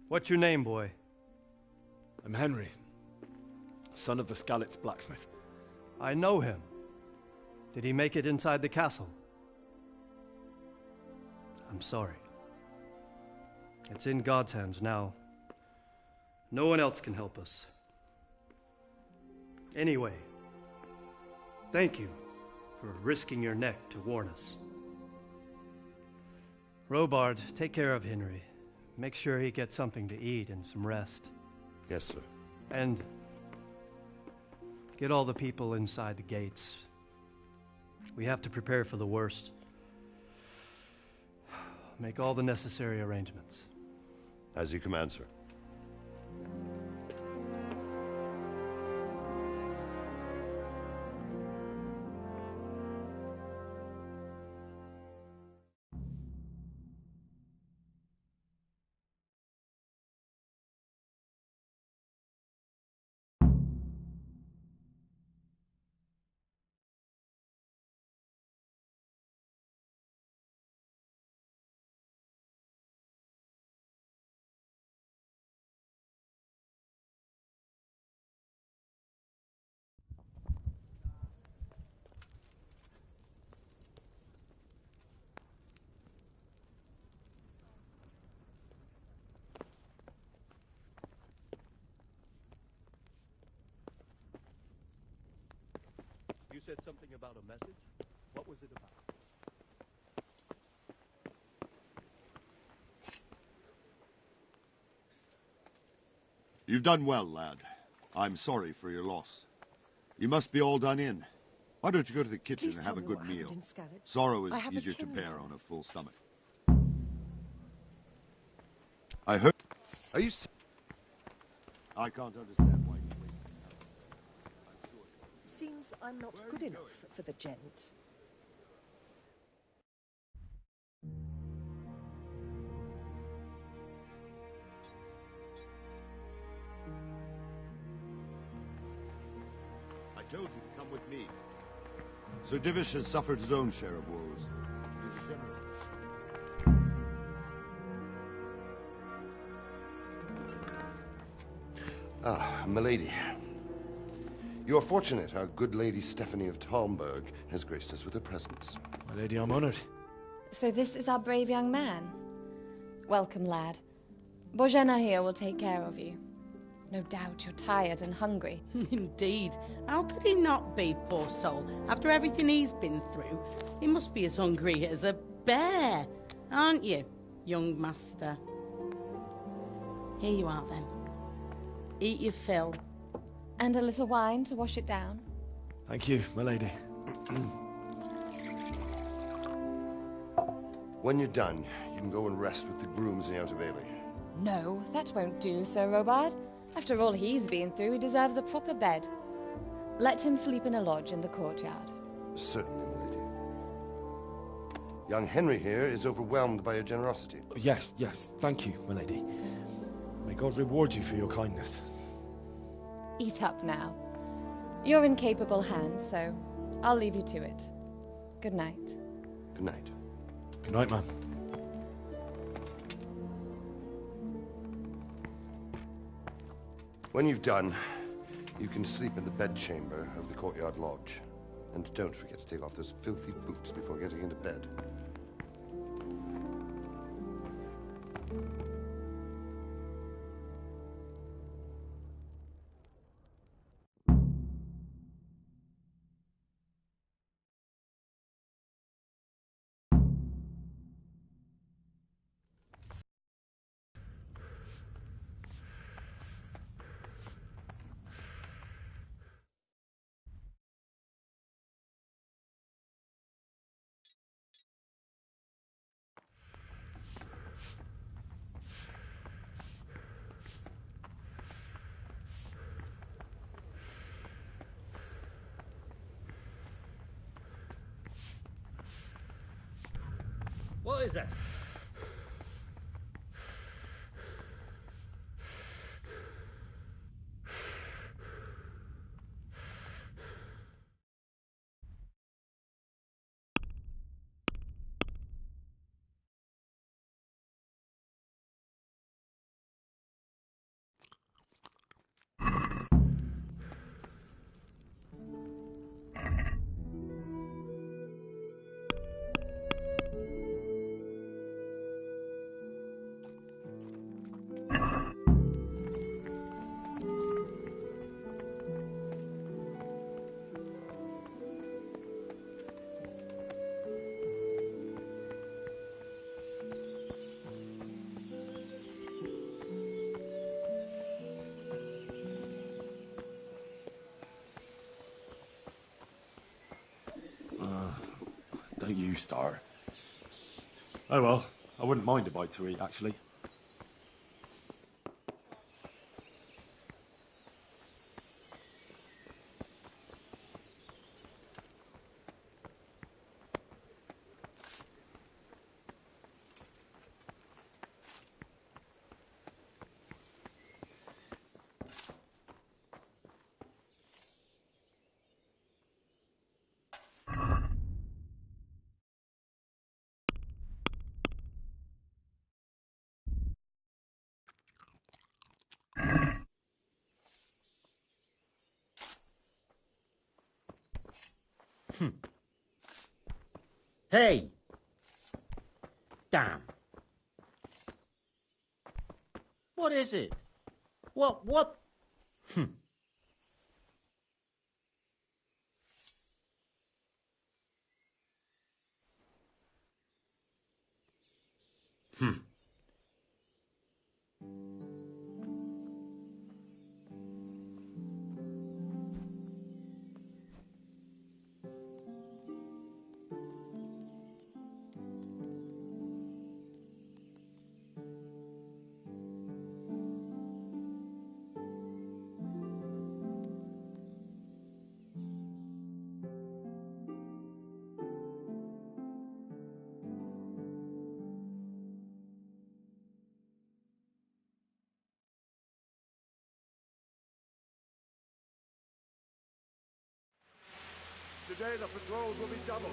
What's your name, boy? I'm Henry, son of the Skalitz blacksmith. I know him. Did he make it inside the castle? I'm sorry. It's in God's hands now. No one else can help us. Anyway, thank you for risking your neck to warn us. Robard, take care of Henry. Make sure he gets something to eat and some rest. Yes, sir. And Get all the people inside the gates. We have to prepare for the worst. Make all the necessary arrangements. As you command, sir. You said something about a message? What was it about? You've done well, lad. I'm sorry for your loss. You must be all done in. Why don't you go to the kitchen and have a good meal? Sorrow is easier to bear on a full stomach. I heard... Are you... I can't understand why you wait. Seems I'm not good enough for the gent. I told you to come with me. Sir Divish has suffered his own share of woes. It is generous. Ah, milady. You are fortunate our good lady Stephanie of Talmberg has graced us with her presence. My lady, I'm honored. So this is our brave young man. Welcome, lad. Bojena here will take care of you. No doubt you're tired and hungry. Indeed. How could he not be, poor soul? After everything he's been through, he must be as hungry as a bear, aren't you, young master? Here you are, then. Eat your fill. And a little wine to wash it down. Thank you, my lady. When you're done, you can go and rest with the grooms in the Outer Bailey. No, that won't do, Sir Robard. After all he's been through, he deserves a proper bed. Let him sleep in a lodge in the courtyard. Certainly, milady. Young Henry here is overwhelmed by your generosity. Yes, yes. Thank you, my lady. May God reward you for your kindness. Eat up now. You're in capable hands, so I'll leave you to it. Good night. Good night. Good night, ma'am. When you've done, you can sleep in the bedchamber of the courtyard lodge. And don't forget to take off those filthy boots before getting into bed. What is that? Don't you start. Oh well, I wouldn't mind a bite to eat, actually. Hey! Damn. What is it? What? Today the patrols will be doubled.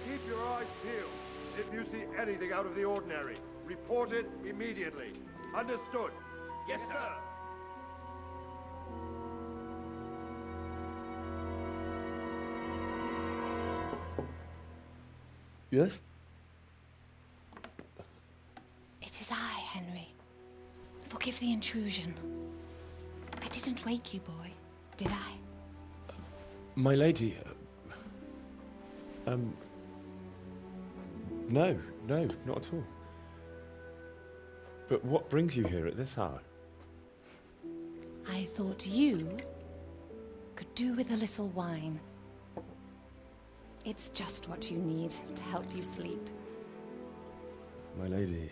Keep your eyes peeled. If you see anything out of the ordinary, report it immediately. Understood? Yes, sir. Yes? It is I, Henry. Forgive the intrusion. I didn't wake you, boy, did I? My lady... No, not at all. But what brings you here at this hour? I thought you could do with a little wine. It's just what you need to help you sleep. My lady,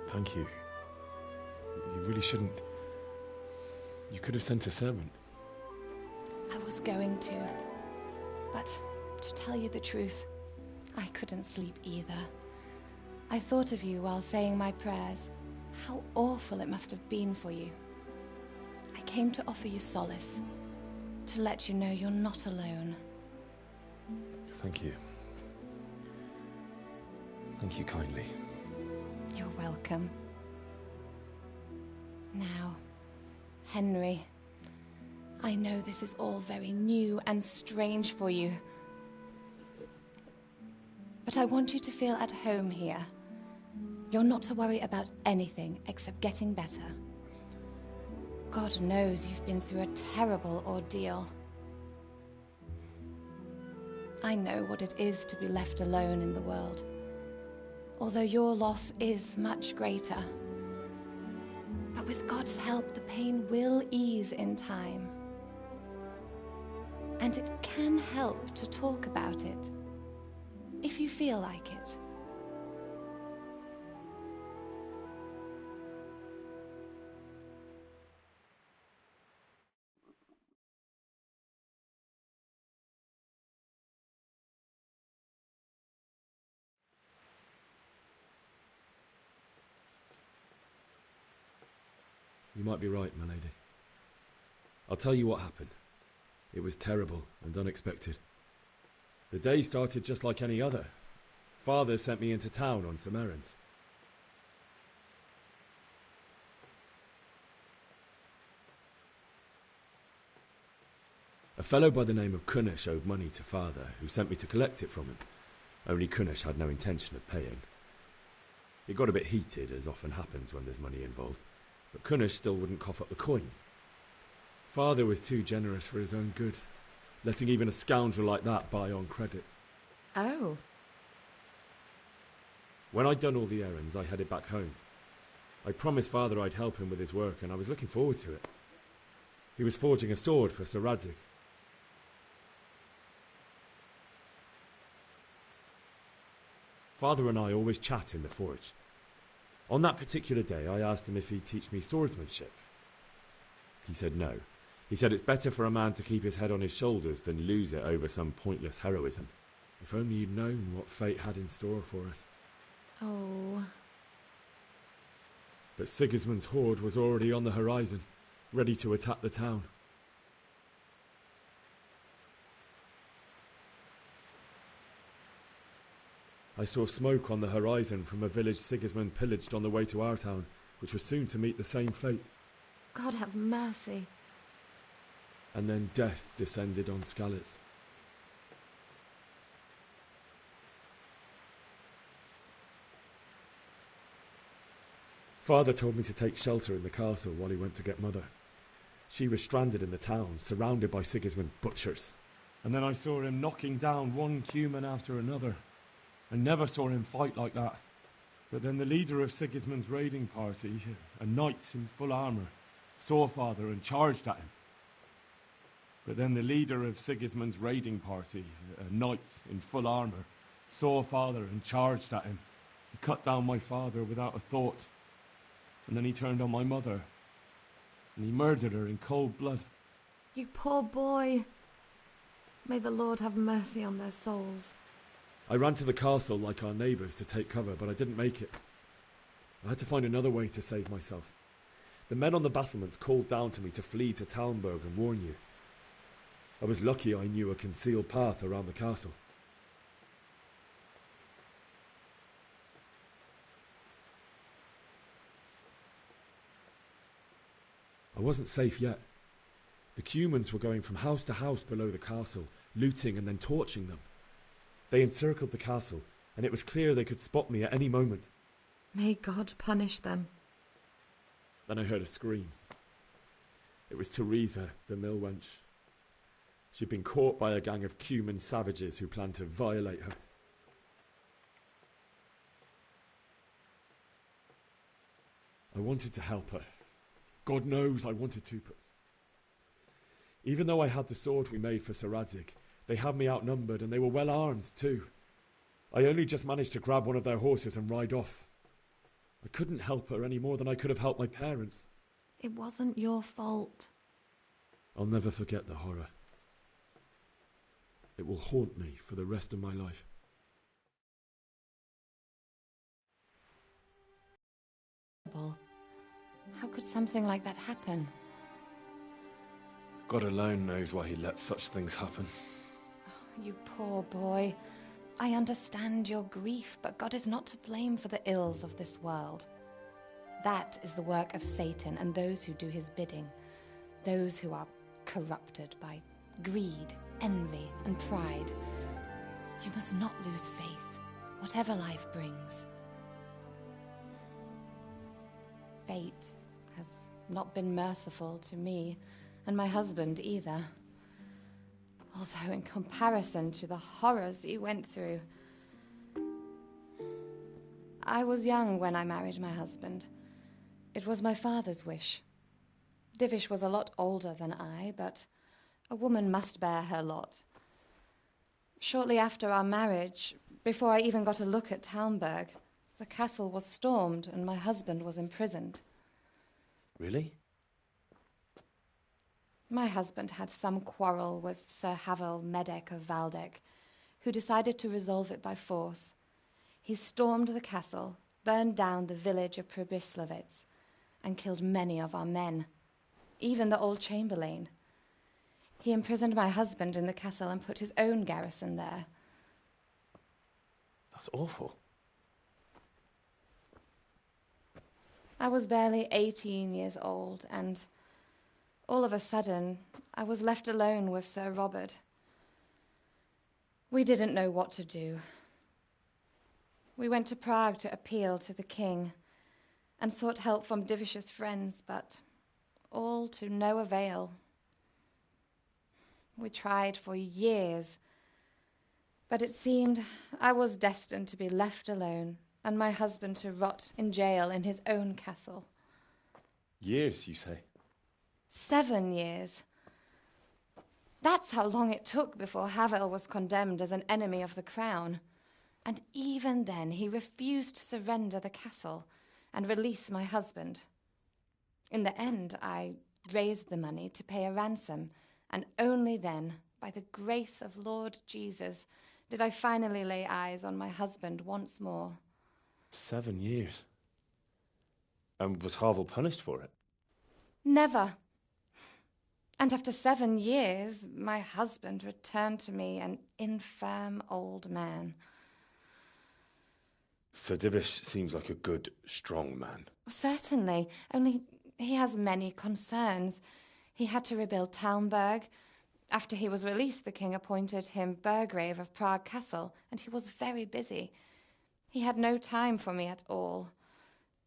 thank you. You really shouldn't... You could have sent a servant. I was going to, but to tell you the truth, I couldn't sleep either. I thought of you while saying my prayers. How awful it must have been for you. I came to offer you solace, to let you know you're not alone. Thank you. Thank you kindly. You're welcome. Now, Henry, I know this is all very new and strange for you. But I want you to feel at home here. You're not to worry about anything except getting better. God knows you've been through a terrible ordeal. I know what it is to be left alone in the world, although your loss is much greater. But with God's help, the pain will ease in time. And it can help to talk about it, if you feel like it. You might be right, my lady. I'll tell you what happened. It was terrible and unexpected. The day started just like any other. Father sent me into town on some errands. A fellow by the name of Kunnish owed money to Father, who sent me to collect it from him. Only Kunnish had no intention of paying. It got a bit heated, as often happens when there's money involved, but Kunnish still wouldn't cough up the coin. Father was too generous for his own good, letting even a scoundrel like that buy on credit. Oh. When I'd done all the errands, I headed back home. I promised Father I'd help him with his work, and I was looking forward to it. He was forging a sword for Sir Radzig. Father and I always chat in the forge. On that particular day, I asked him if he'd teach me swordsmanship. He said no. He said it's better for a man to keep his head on his shoulders than lose it over some pointless heroism. If only you'd known what fate had in store for us. Oh. But Sigismund's horde was already on the horizon, ready to attack the town. I saw smoke on the horizon from a village Sigismund pillaged on the way to our town, which was soon to meet the same fate. God have mercy. And then death descended on Skalitz. Father told me to take shelter in the castle while he went to get Mother. She was stranded in the town, surrounded by Sigismund's butchers. And then I saw him knocking down one Cuman after another. I never saw him fight like that. But then the leader of Sigismund's raiding party, a knight in full armour, saw Father and charged at him. But then the leader of Sigismund's raiding party, a knight in full armour, saw Father and charged at him. He cut down my father without a thought. And then he turned on my mother. And he murdered her in cold blood. You poor boy. May the Lord have mercy on their souls. I ran to the castle like our neighbours to take cover, but I didn't make it. I had to find another way to save myself. The men on the battlements called down to me to flee to Talmberg and warn you. I was lucky I knew a concealed path around the castle. I wasn't safe yet. The Cumans were going from house to house below the castle, looting and then torching them. They encircled the castle, and it was clear they could spot me at any moment. May God punish them. Then I heard a scream. It was Teresa, the mill wench. She'd been caught by a gang of Cuman savages who planned to violate her. I wanted to help her. God knows I wanted to, but even though I had the sword we made for Sir Radzig, they had me outnumbered and they were well armed too. I only just managed to grab one of their horses and ride off. I couldn't help her any more than I could have helped my parents. It wasn't your fault. I'll never forget the horror. It will haunt me for the rest of my life. How could something like that happen? God alone knows why he lets such things happen. Oh, you poor boy. I understand your grief, but God is not to blame for the ills of this world. That is the work of Satan and those who do his bidding, those who are corrupted by greed, envy, and pride. You must not lose faith, whatever life brings. Fate has not been merciful to me, and my husband either. Although in comparison to the horrors you went through. I was young when I married my husband. It was my father's wish. Divish was a lot older than I, but a woman must bear her lot. Shortly after our marriage, before I even got a look at Talmberg, the castle was stormed and my husband was imprisoned. Really? My husband had some quarrel with Sir Havel Medek of Valdek, who decided to resolve it by force. He stormed the castle, burned down the village of Pribyslavitz, and killed many of our men, even the old chamberlain. He imprisoned my husband in the castle and put his own garrison there. That's awful. I was barely 18 years old, and all of a sudden, I was left alone with Sir Robert. We didn't know what to do. We went to Prague to appeal to the king and sought help from Divish's friends, but all to no avail. We tried for years, but it seemed I was destined to be left alone and my husband to rot in jail in his own castle. Years, you say? 7 years. That's how long it took before Havel was condemned as an enemy of the crown. And even then he refused to surrender the castle and release my husband. In the end, I raised the money to pay a ransom, and only then, by the grace of Lord Jesus, did I finally lay eyes on my husband once more. 7 years? And was Harville punished for it? Never. And after 7 years, my husband returned to me an infirm old man. Sir Divish seems like a good, strong man. Certainly, only he has many concerns. He had to rebuild Talmberg. After he was released, the king appointed him Burgrave of Prague Castle, and he was very busy. He had no time for me at all.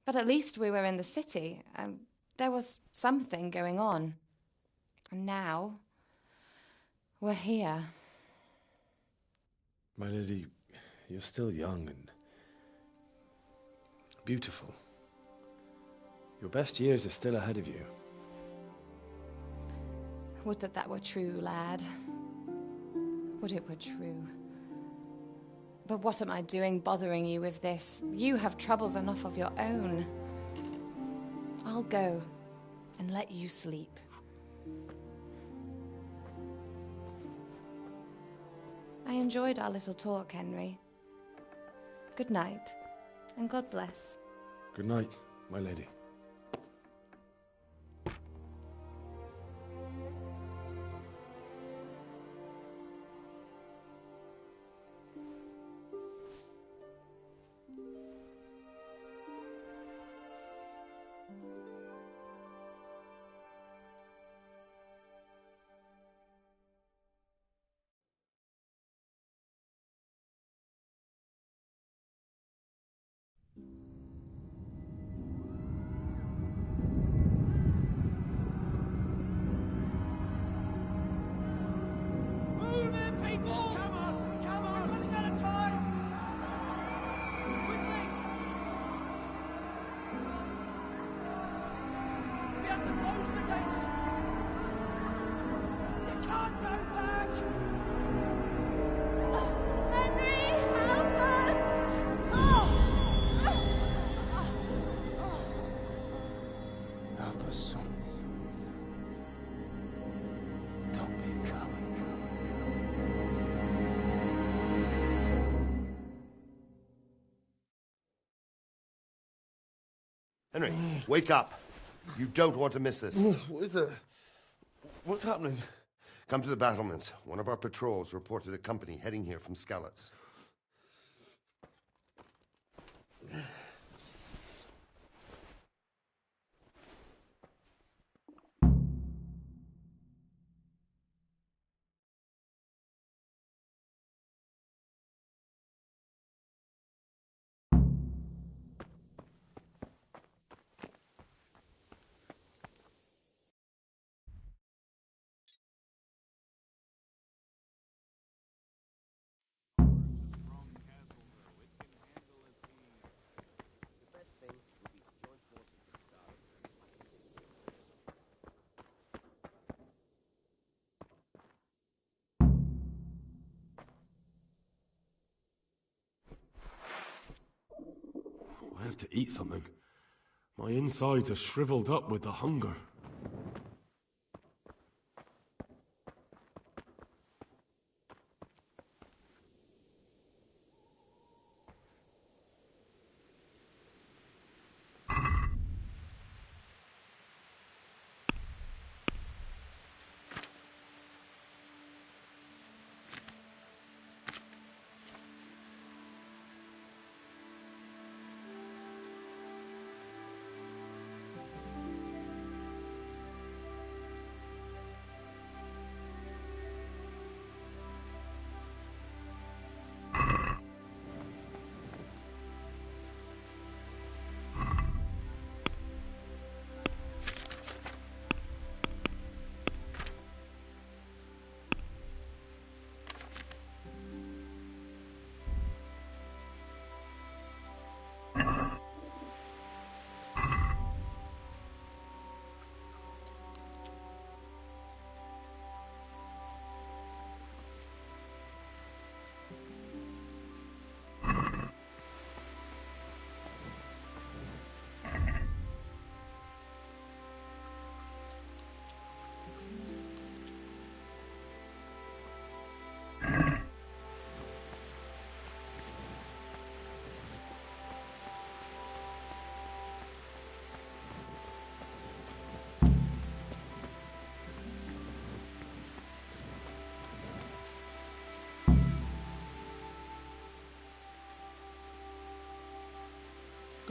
But at least we were in the city, and there was something going on. And now, we're here. My lady, you're still young and beautiful. Your best years are still ahead of you. Would that that were true, lad. Would it were true. But what am I doing bothering you with this? You have troubles enough of your own. I'll go and let you sleep. I enjoyed our little talk, Henry. Good night, and God bless. Good night, my lady. Move in, people! Come on! Come on! We're running out of time! Quickly! We have to close the gates! You can't go back! Henry, help us! Help us, son. Don't be a coward. Henry, wake up. You don't want to miss this. What is it? What's happening? Come to the battlements. One of our patrols reported a company heading here from Skalitz. I have to eat something. My insides are shriveled up with the hunger.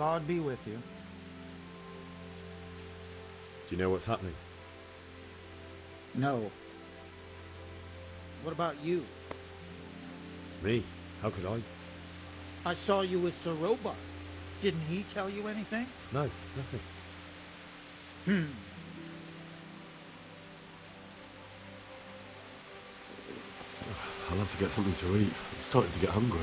God be with you. Do you know what's happening? No. What about you? Me? How could I? I saw you with Sir Roebuck. Didn't he tell you anything? No, nothing. I'll have to get something to eat. I'm starting to get hungry.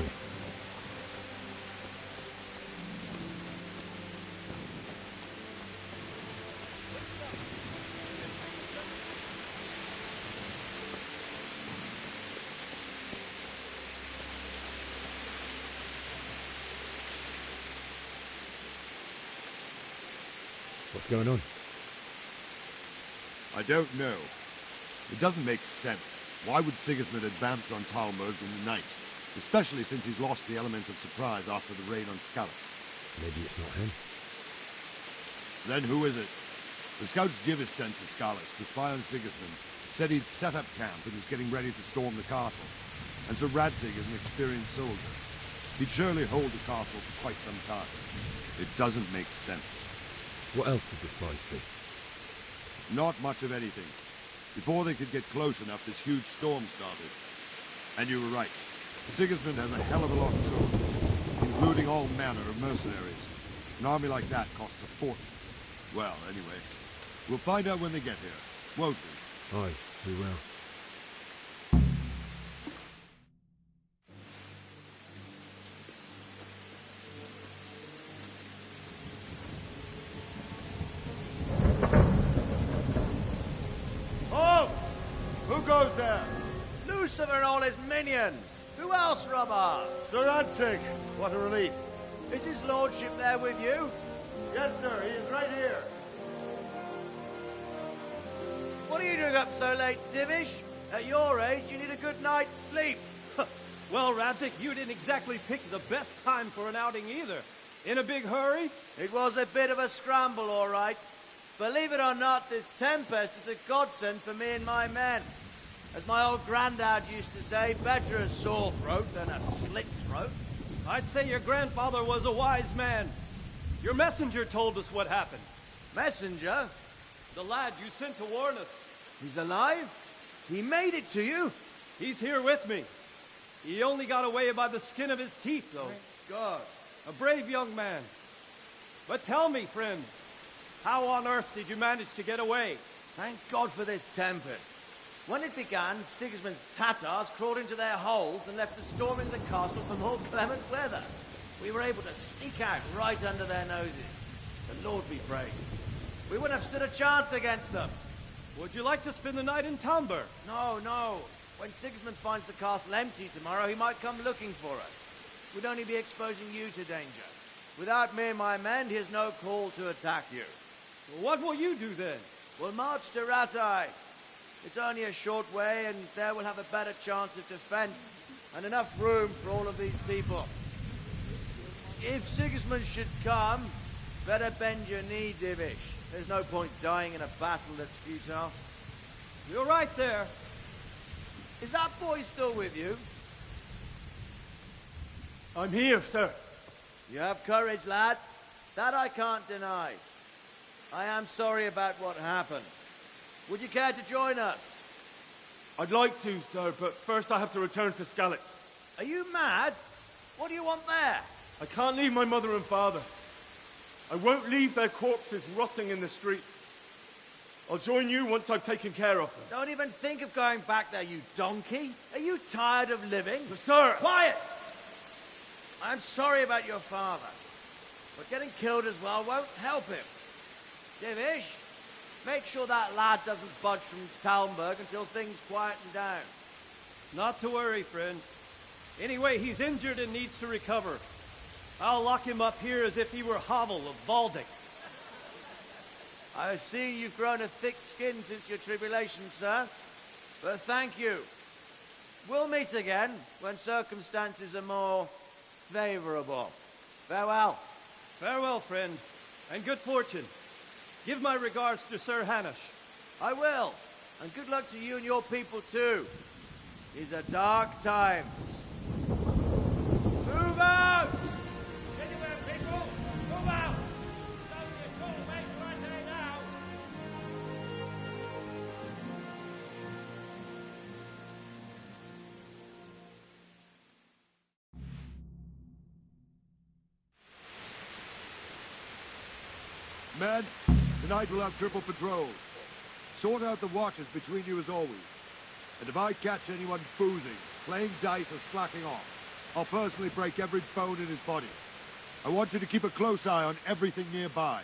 What's going on? I don't know. It doesn't make sense. Why would Sigismund advance on Talmberg in the night? Especially since he's lost the element of surprise after the raid on Skalitz. Maybe it's not him. Then who is it? The scouts Divish sent to Skalitz to spy on Sigismund said he'd set up camp and was getting ready to storm the castle. And Sir Radzig is an experienced soldier. He'd surely hold the castle for quite some time. It doesn't make sense. What else did the spies see? Not much of anything. Before they could get close enough, this huge storm started. And you were right. Sigismund has a hell of a lot of soldiers, including all manner of mercenaries. An army like that costs a fortune. Well, anyway, we'll find out when they get here, won't we? Aye, we will. Halt! Who goes there? Lucifer and all his minions. Who else, Robber? Sir Radzig, what a relief. Is his lordship there with you? Yes, sir, he is right here. What are you doing up so late, Divish? At your age, you need a good night's sleep. Well, Radzig, you didn't exactly pick the best time for an outing either. In a big hurry? It was a bit of a scramble, all right. Believe it or not, this tempest is a godsend for me and my men. As my old granddad used to say, better a sore throat than a slit throat. I'd say your grandfather was a wise man. Your messenger told us what happened. Messenger? The lad you sent to warn us. He's alive? He made it to you? He's here with me. He only got away by the skin of his teeth, though. Thank God. A brave young man. But tell me, friend, how on earth did you manage to get away? Thank God for this tempest. When it began, Sigismund's Tatars crawled into their holes and left us storming the castle for more clement weather. We were able to sneak out right under their noses. The Lord be praised. We wouldn't have stood a chance against them. Would you like to spend the night in Talmberg? No, no. When Sigismund finds the castle empty tomorrow, he might come looking for us. We'd only be exposing you to danger. Without me and my men, he has no call to attack you. What will you do then? We'll march to Rattay. It's only a short way, and there we'll have a better chance of defense, and enough room for all of these people. If Sigismund should come, better bend your knee, Divish. There's no point dying in a battle that's futile. You're right there. Is that boy still with you? I'm here, sir. You have courage, lad. That I can't deny. I am sorry about what happened. Would you care to join us? I'd like to, sir, but first I have to return to Skalitz. Are you mad? What do you want there? I can't leave my mother and father. I won't leave their corpses rotting in the street. I'll join you once I've taken care of them. Don't even think of going back there, you donkey. Are you tired of living? But sir! Quiet! I'm sorry about your father, but getting killed as well won't help him. Divish, make sure that lad doesn't budge from Talmberg until things quieten down. Not to worry, friend. Anyway, he's injured and needs to recover. I'll lock him up here as if he were Havel of Baldic. I see you've grown a thick skin since your tribulation, sir. But thank you. We'll meet again when circumstances are more favorable. Farewell. Farewell, friend, and good fortune. Give my regards to Sir Hanush. I will. And good luck to you and your people, too. These are dark times. Move out! Anywhere, people! Move out! Men, tonight we'll have triple patrols. Sort out the watches between you as always. And if I catch anyone boozing, playing dice or slacking off, I'll personally break every bone in his body. I want you to keep a close eye on everything nearby.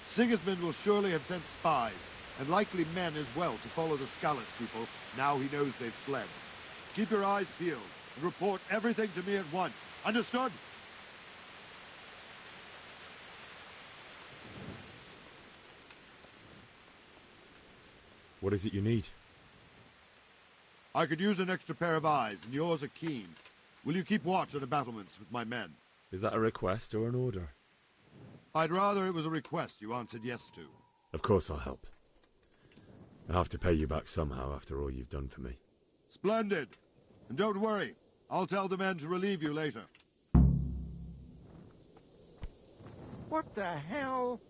Sigismund will surely have sent spies, and likely men as well, to follow the Skalitz people, now he knows they've fled. Keep your eyes peeled, and report everything to me at once. Understood? What is it you need? I could use an extra pair of eyes, and yours are keen. Will you keep watch on the battlements with my men? Is that a request or an order? I'd rather it was a request you answered yes to. Of course I'll help. I have to pay you back somehow after all you've done for me. Splendid! And don't worry, I'll tell the men to relieve you later. What the hell?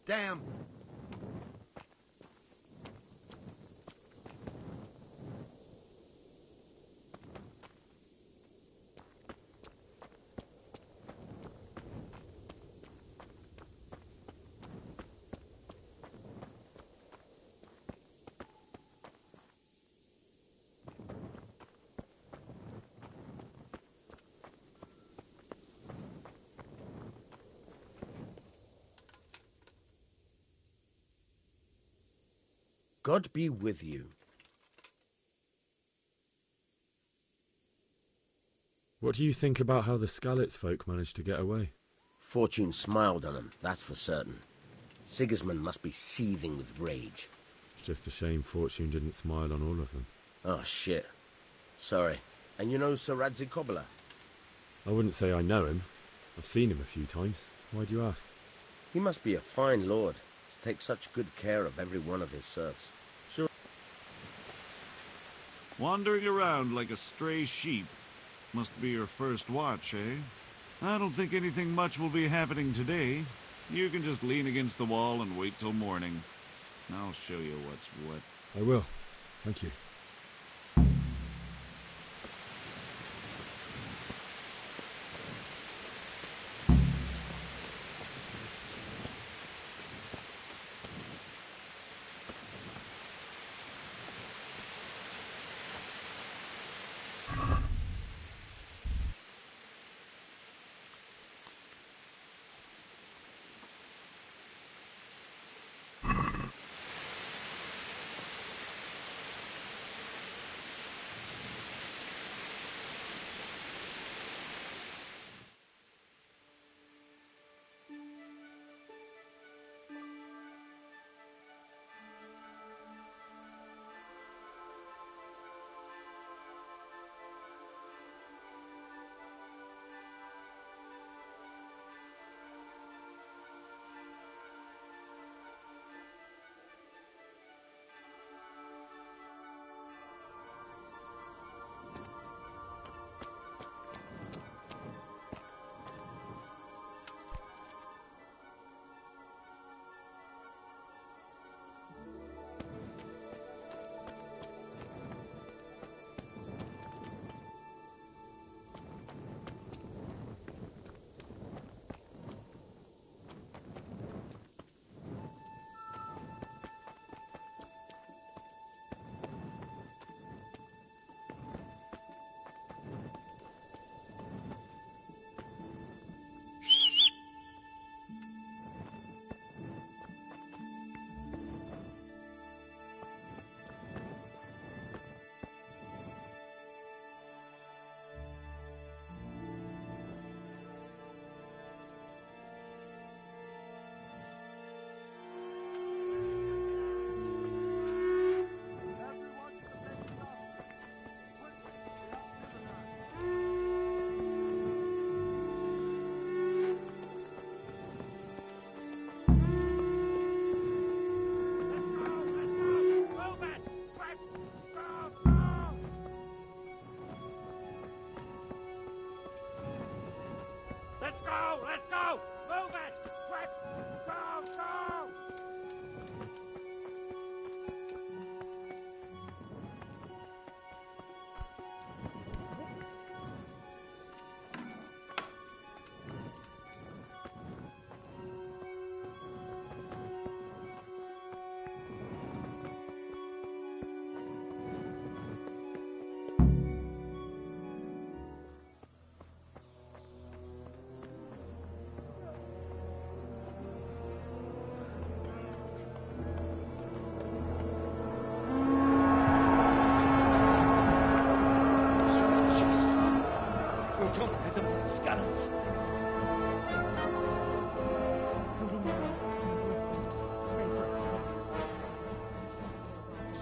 Damn! God be with you. What do you think about how the Skalitz folk managed to get away? Fortune smiled on him, that's for certain. Sigismund must be seething with rage. It's just a shame Fortune didn't smile on all of them. Oh, shit. Sorry. And you know Sir Radzig Kobyla? I wouldn't say I know him. I've seen him a few times. Why do you ask? He must be a fine lord to take such good care of every one of his serfs. Sure. Wandering around like a stray sheep. Must be your first watch, eh? I don't think anything much will be happening today. You can just lean against the wall and wait till morning. I'll show you what's what. I will. Thank you.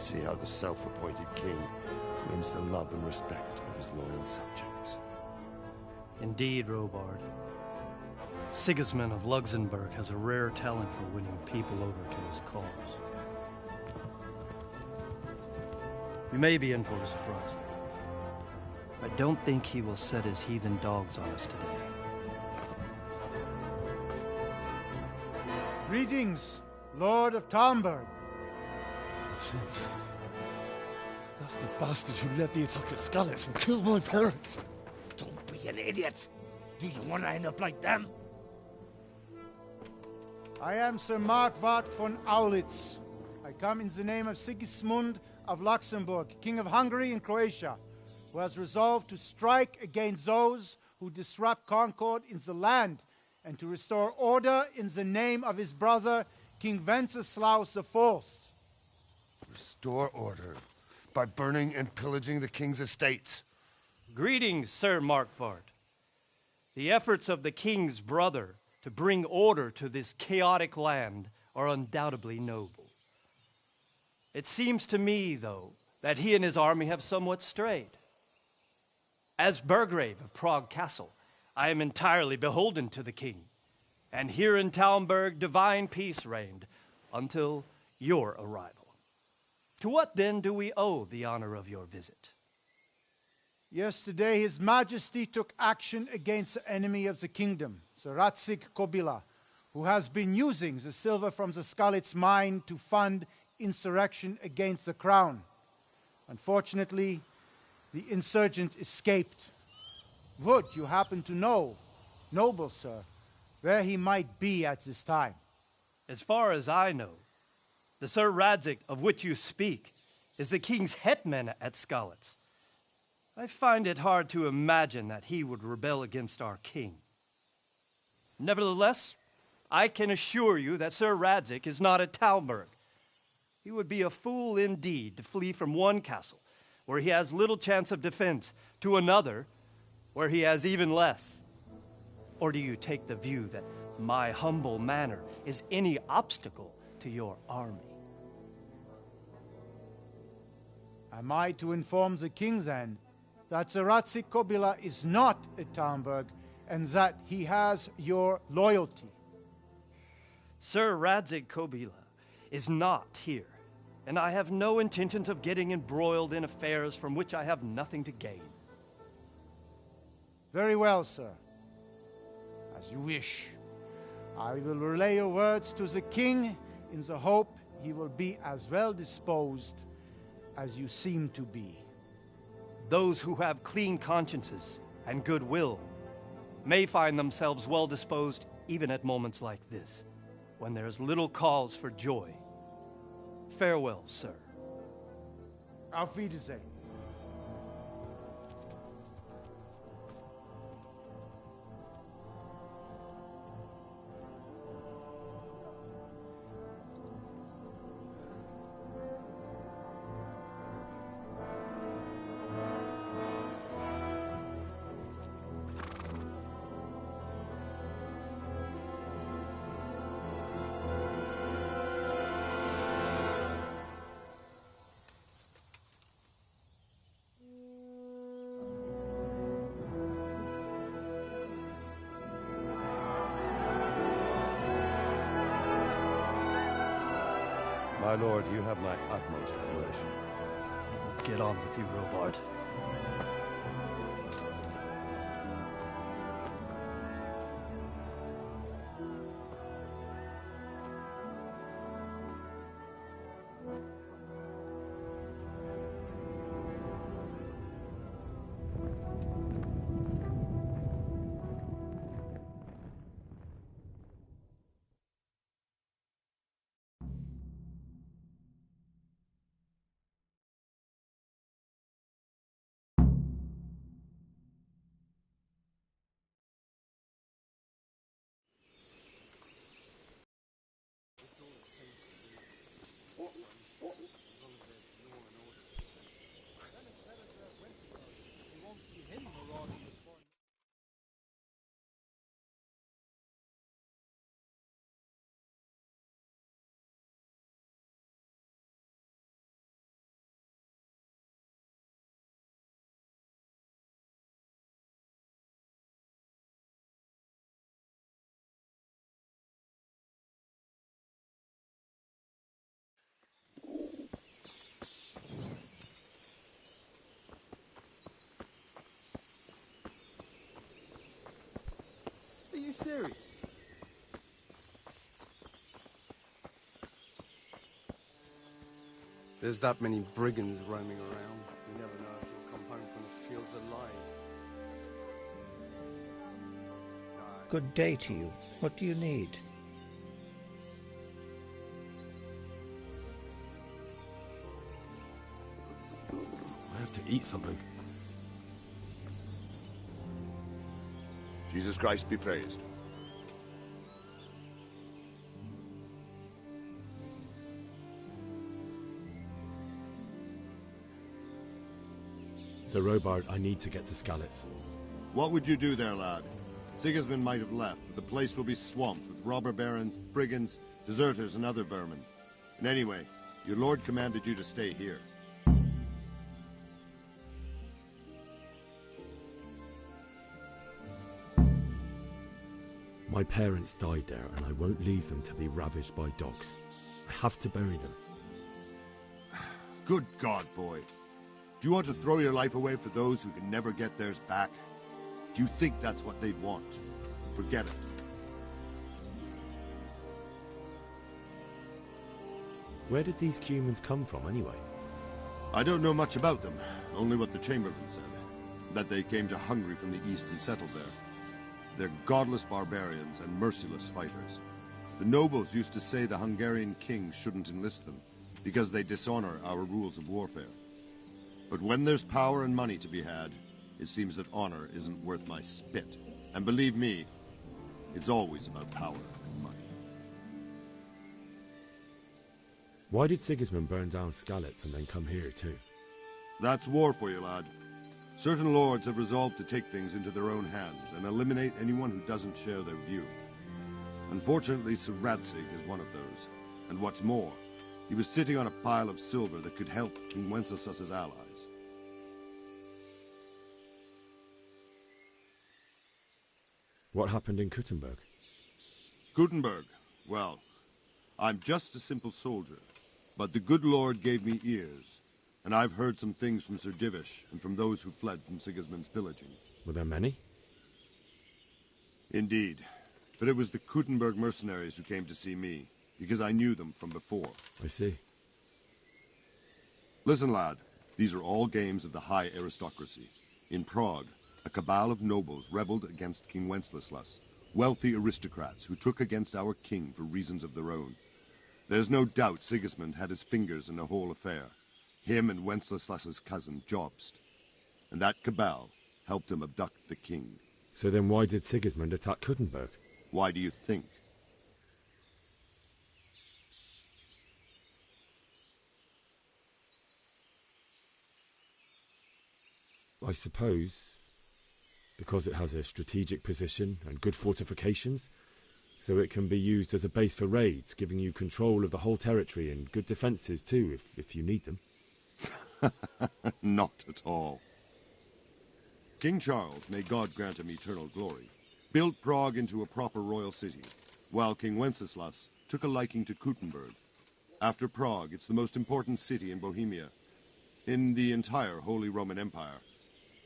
see how the self-appointed king wins the love and respect of his loyal subjects. Indeed, Robard. Sigismund of Luxembourg has a rare talent for winning people over to his cause. We may be in for a surprise, though. I don't think he will set his heathen dogs on us today. Greetings, Lord of Talmberg. That's the bastard who led the attack at Skalitz and killed my parents. Don't be an idiot. Do you want to end up like them? I am Sir Markwart von Aulitz. I come in the name of Sigismund of Luxembourg, King of Hungary and Croatia, who has resolved to strike against those who disrupt concord in the land and to restore order in the name of his brother, King Wenceslaus IV. Restore order by burning and pillaging the king's estates. Greetings, Sir Markwart. The efforts of the king's brother to bring order to this chaotic land are undoubtedly noble. It seems to me, though, that he and his army have somewhat strayed. As Burgrave of Prague Castle, I am entirely beholden to the king, and here in Talmberg divine peace reigned until your arrival. To what then do we owe the honor of your visit? Yesterday, His Majesty took action against the enemy of the kingdom, Sir Radzig Kobyla, who has been using the silver from the Skalitz mine to fund insurrection against the crown. Unfortunately, the insurgent escaped. Would you happen to know, noble sir, where he might be at this time? As far as I know, the Sir Radzig of which you speak is the king's hetman at Skalitz. I find it hard to imagine that he would rebel against our king. Nevertheless, I can assure you that Sir Radzig is not at Talmberg. He would be a fool indeed to flee from one castle, where he has little chance of defense, to another, where he has even less. Or do you take the view that my humble manner is any obstacle to your army? Am I to inform the king then that Sir Radzig Kobyla is not at Talmberg and that he has your loyalty? Sir Radzig Kobyla is not here, and I have no intentions of getting embroiled in affairs from which I have nothing to gain. Very well, sir. As you wish. I will relay your words to the king in the hope he will be as well disposed as you seem to be. Those who have clean consciences and goodwill may find themselves well disposed even at moments like this, when there is little cause for joy. Farewell, sir. Auf Wiedersehen. My lord, you have my utmost admiration. Get on with you, Robard. serious. There's that many brigands roaming around. You never know if you'll come home from the fields alive. Good day to you. What do you need? I have to eat something. Jesus Christ be praised. Sir Robard, I need to get to Skalitz. What would you do there, lad? Sigismund might have left, but the place will be swamped with robber barons, brigands, deserters, and other vermin. And anyway, your lord commanded you to stay here. My parents died there, and I won't leave them to be ravaged by dogs. I have to bury them. Good God, boy. Do you want to throw your life away for those who can never get theirs back? Do you think that's what they'd want? Forget it. Where did these humans come from, anyway? I don't know much about them, only what the Chamberlain said. That they came to Hungary from the east and settled there. They're godless barbarians and merciless fighters. The nobles used to say the Hungarian king shouldn't enlist them, because they dishonor our rules of warfare. But when there's power and money to be had, it seems that honor isn't worth my spit. And believe me, it's always about power and money. Why did Sigismund burn down Skalitz and then come here too? That's war for you, lad. Certain lords have resolved to take things into their own hands and eliminate anyone who doesn't share their view. Unfortunately, Sir Radzig is one of those. And what's more, he was sitting on a pile of silver that could help King Wenceslas's allies. What happened in Kuttenberg? Kuttenberg? Well, I'm just a simple soldier, but the good Lord gave me ears, and I've heard some things from Sir Divish and from those who fled from Sigismund's pillaging. Were there many? Indeed, but it was the Kuttenberg mercenaries who came to see me, because I knew them from before. I see. Listen, lad, these are all games of the high aristocracy. In Prague, a cabal of nobles rebelled against King Wenceslas, wealthy aristocrats who took against our king for reasons of their own. There's no doubt Sigismund had his fingers in the whole affair. Him and Wenceslas's cousin, Jobst. And that cabal helped him abduct the king. So then why did Sigismund attack Kuttenberg? Why do you think? I suppose because it has a strategic position and good fortifications, so it can be used as a base for raids, giving you control of the whole territory and good defences too, if you need them. Not at all. King Charles, may God grant him eternal glory, built Prague into a proper royal city, while King Wenceslas took a liking to Kuttenberg. After Prague, it's the most important city in Bohemia, in the entire Holy Roman Empire.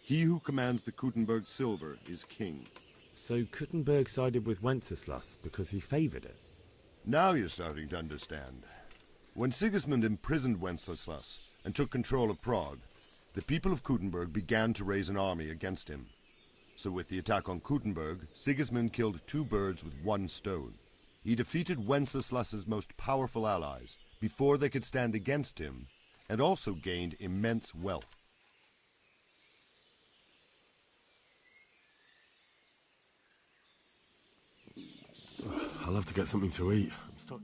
He who commands the Kuttenberg silver is king. So Kuttenberg sided with Wenceslas because he favoured it? Now you're starting to understand. When Sigismund imprisoned Wenceslas and took control of Prague, the people of Kuttenberg began to raise an army against him. So with the attack on Kuttenberg, Sigismund killed two birds with one stone. He defeated Wenceslas's most powerful allies before they could stand against him, and also gained immense wealth. I'll have to get something to eat. I'm